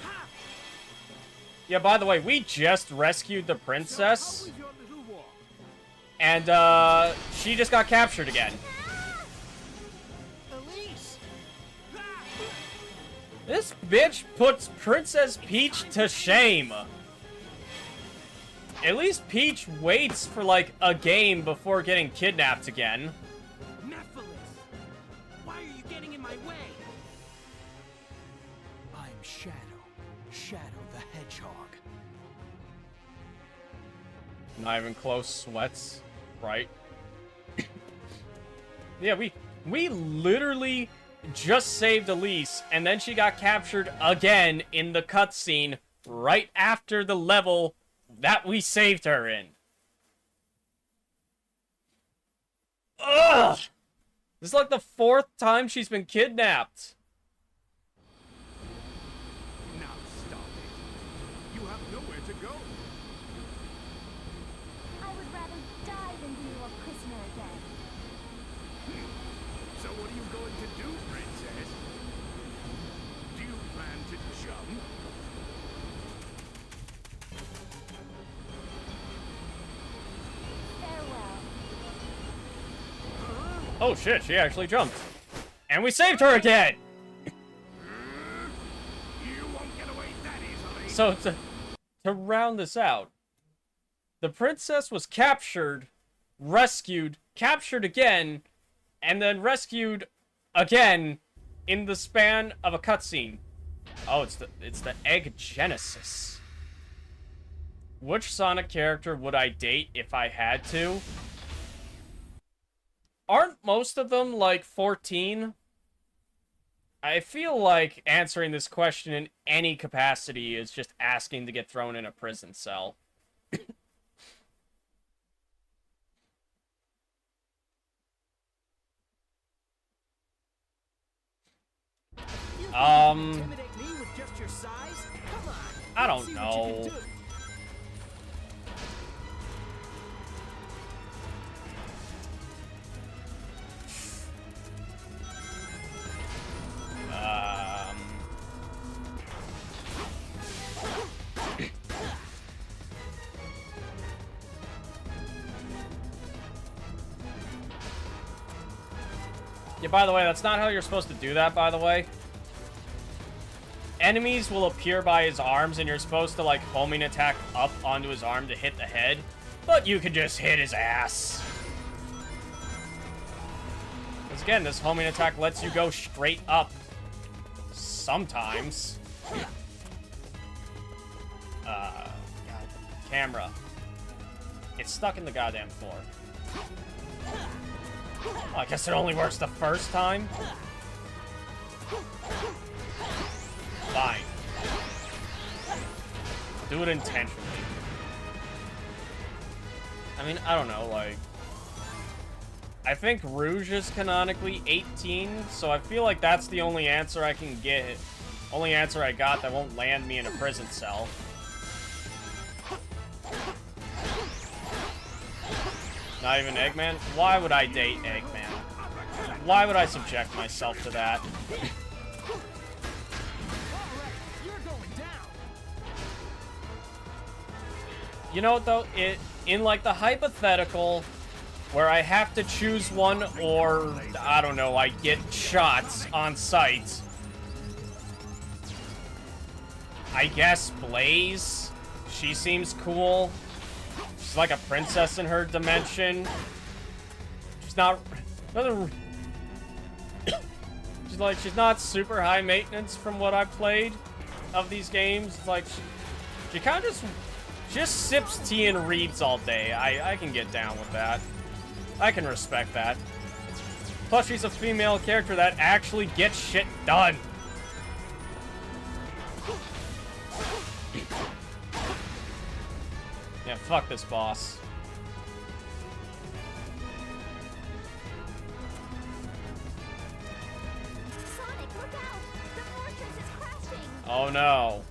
Ha! Yeah, by the way, we just rescued the princess. How was your little walk? And, she just got captured again. Elise. This bitch puts Princess Peach to shame. At least Peach waits for, like, a game before getting kidnapped again. Nephilis! Why are you getting in my way? I'm Shadow. Shadow the Hedgehog. Not even close, sweats, right? Yeah, we literally just saved Elise, and then she got captured again in the cutscene right after the level that we saved her in. Ugh! This is like the 4th time she's been kidnapped. Now stop it. You have nowhere to go. I would rather die than be your prisoner again. So what are you going to do, Princess? Do you plan to jump? Farewell. Oh shit, she actually jumped. And we saved her again! You won't get away that easily. So, to round this out, the princess was captured, rescued, captured again, and then rescued again in the span of a cutscene. Oh, it's the Egg Genesis. Which Sonic character would I date if I had to? Aren't most of them like 14? I feel like answering this question in any capacity is just asking to get thrown in a prison cell. You think you can intimidate me with just your size? Come on. I let's don't see what you know. can do. Yeah, by the way, that's not how you're supposed to do that, by the way. Enemies will appear by his arms, and you're supposed to, like, homing attack up onto his arm to hit the head. But you can just hit his ass. Because, again, this homing attack lets you go straight up. Sometimes. God, camera. It's stuck in the goddamn floor. Oh, I guess it only works the first time? Fine. Do it intentionally. I mean, I don't know, like... I think Rouge is canonically 18, so I feel like that's the only answer I can get. Only answer I got that won't land me in a prison cell. Not even Eggman? Why would I date Eggman? Why would I subject myself to that? You're going down. You know what, though? In, like, the hypothetical where I have to choose one or, I don't know, I get shots on sight, I guess Blaze. She seems cool. She's like a princess in her dimension. She's not... she's not super high maintenance from what I've played of these games. It's like, she kind of just sips tea and reads all day. I can get down with that. I can respect that. Plus, she's a female character that actually gets shit done. Yeah, fuck this boss. Sonic, look out! The fortress is crashing! Oh no.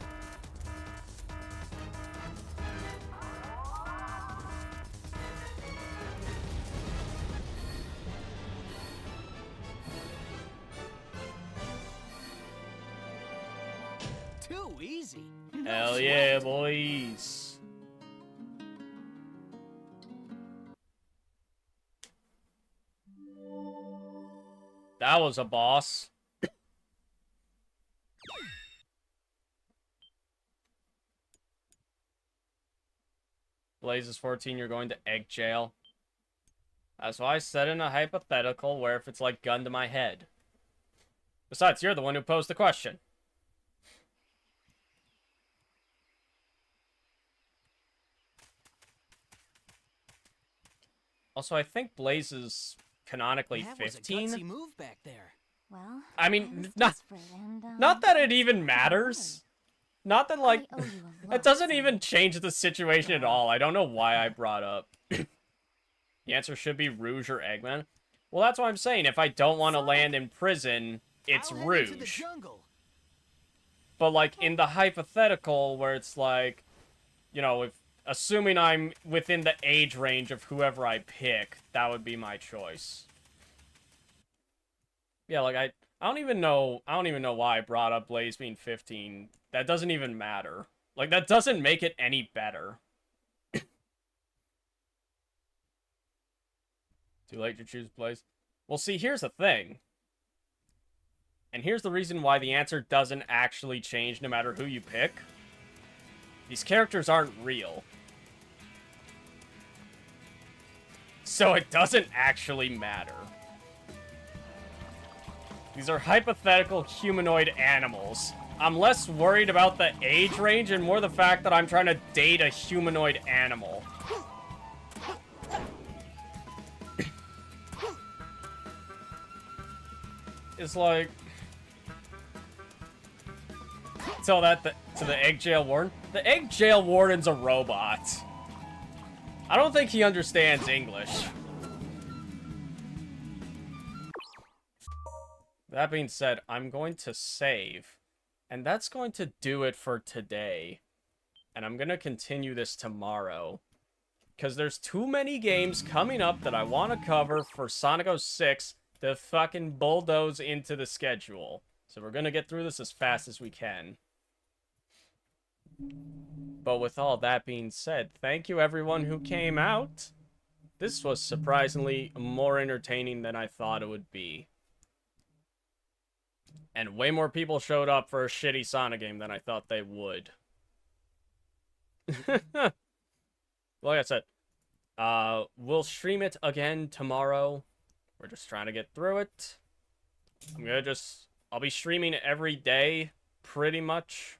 Too easy. No Hell sweat. yeah, boys. That was a boss. Blaze is 14, you're going to egg jail. That's why I said in a hypothetical where if it's like gun to my head. Besides, you're the one who posed the question. Also, I think Blaze is canonically That was a 15. gutsy move back there. Well, I mean, was not, desperate and, not that it even matters. Not that, like, I owe you a lot, it doesn't son. even change the situation at all. I don't know why I brought up. The answer should be Rouge or Eggman. Well, that's what I'm saying. If I don't want to land in prison, it's I'll head into the Rouge. jungle. But, like, in the hypothetical where it's like, you know, if assuming I'm within the age range of whoever I pick, that would be my choice. Yeah, like, I don't even know why I brought up Blaze being 15. That doesn't even matter. Like, that doesn't make it any better. Too late to choose Blaze. Well, see, here's the thing. And here's the reason why the answer doesn't actually change no matter who you pick. These characters aren't real. So it doesn't actually matter. These are hypothetical humanoid animals. I'm less worried about the age range and more the fact that I'm trying to date a humanoid animal. It's like... Tell that to the egg jail warden. The egg jail warden's a robot. I don't think he understands English. That being said, I'm going to save. And that's going to do it for today. And I'm going to continue this tomorrow. Because there's too many games coming up that I want to cover for Sonic 06 to fucking bulldoze into the schedule. So we're going to get through this as fast as we can. But with all that being said, thank you everyone who came out. This was surprisingly more entertaining than I thought it would be. And way more people showed up for a shitty Sonic game than I thought they would. Like I said, we'll stream it again tomorrow. We're just trying to get through it. I'll be streaming every day, pretty much,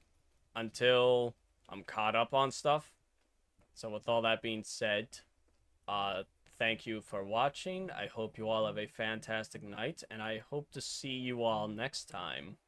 until I'm caught up on stuff. So with all that being said, thank you for watching. I hope you all have a fantastic night, and I hope to see you all next time.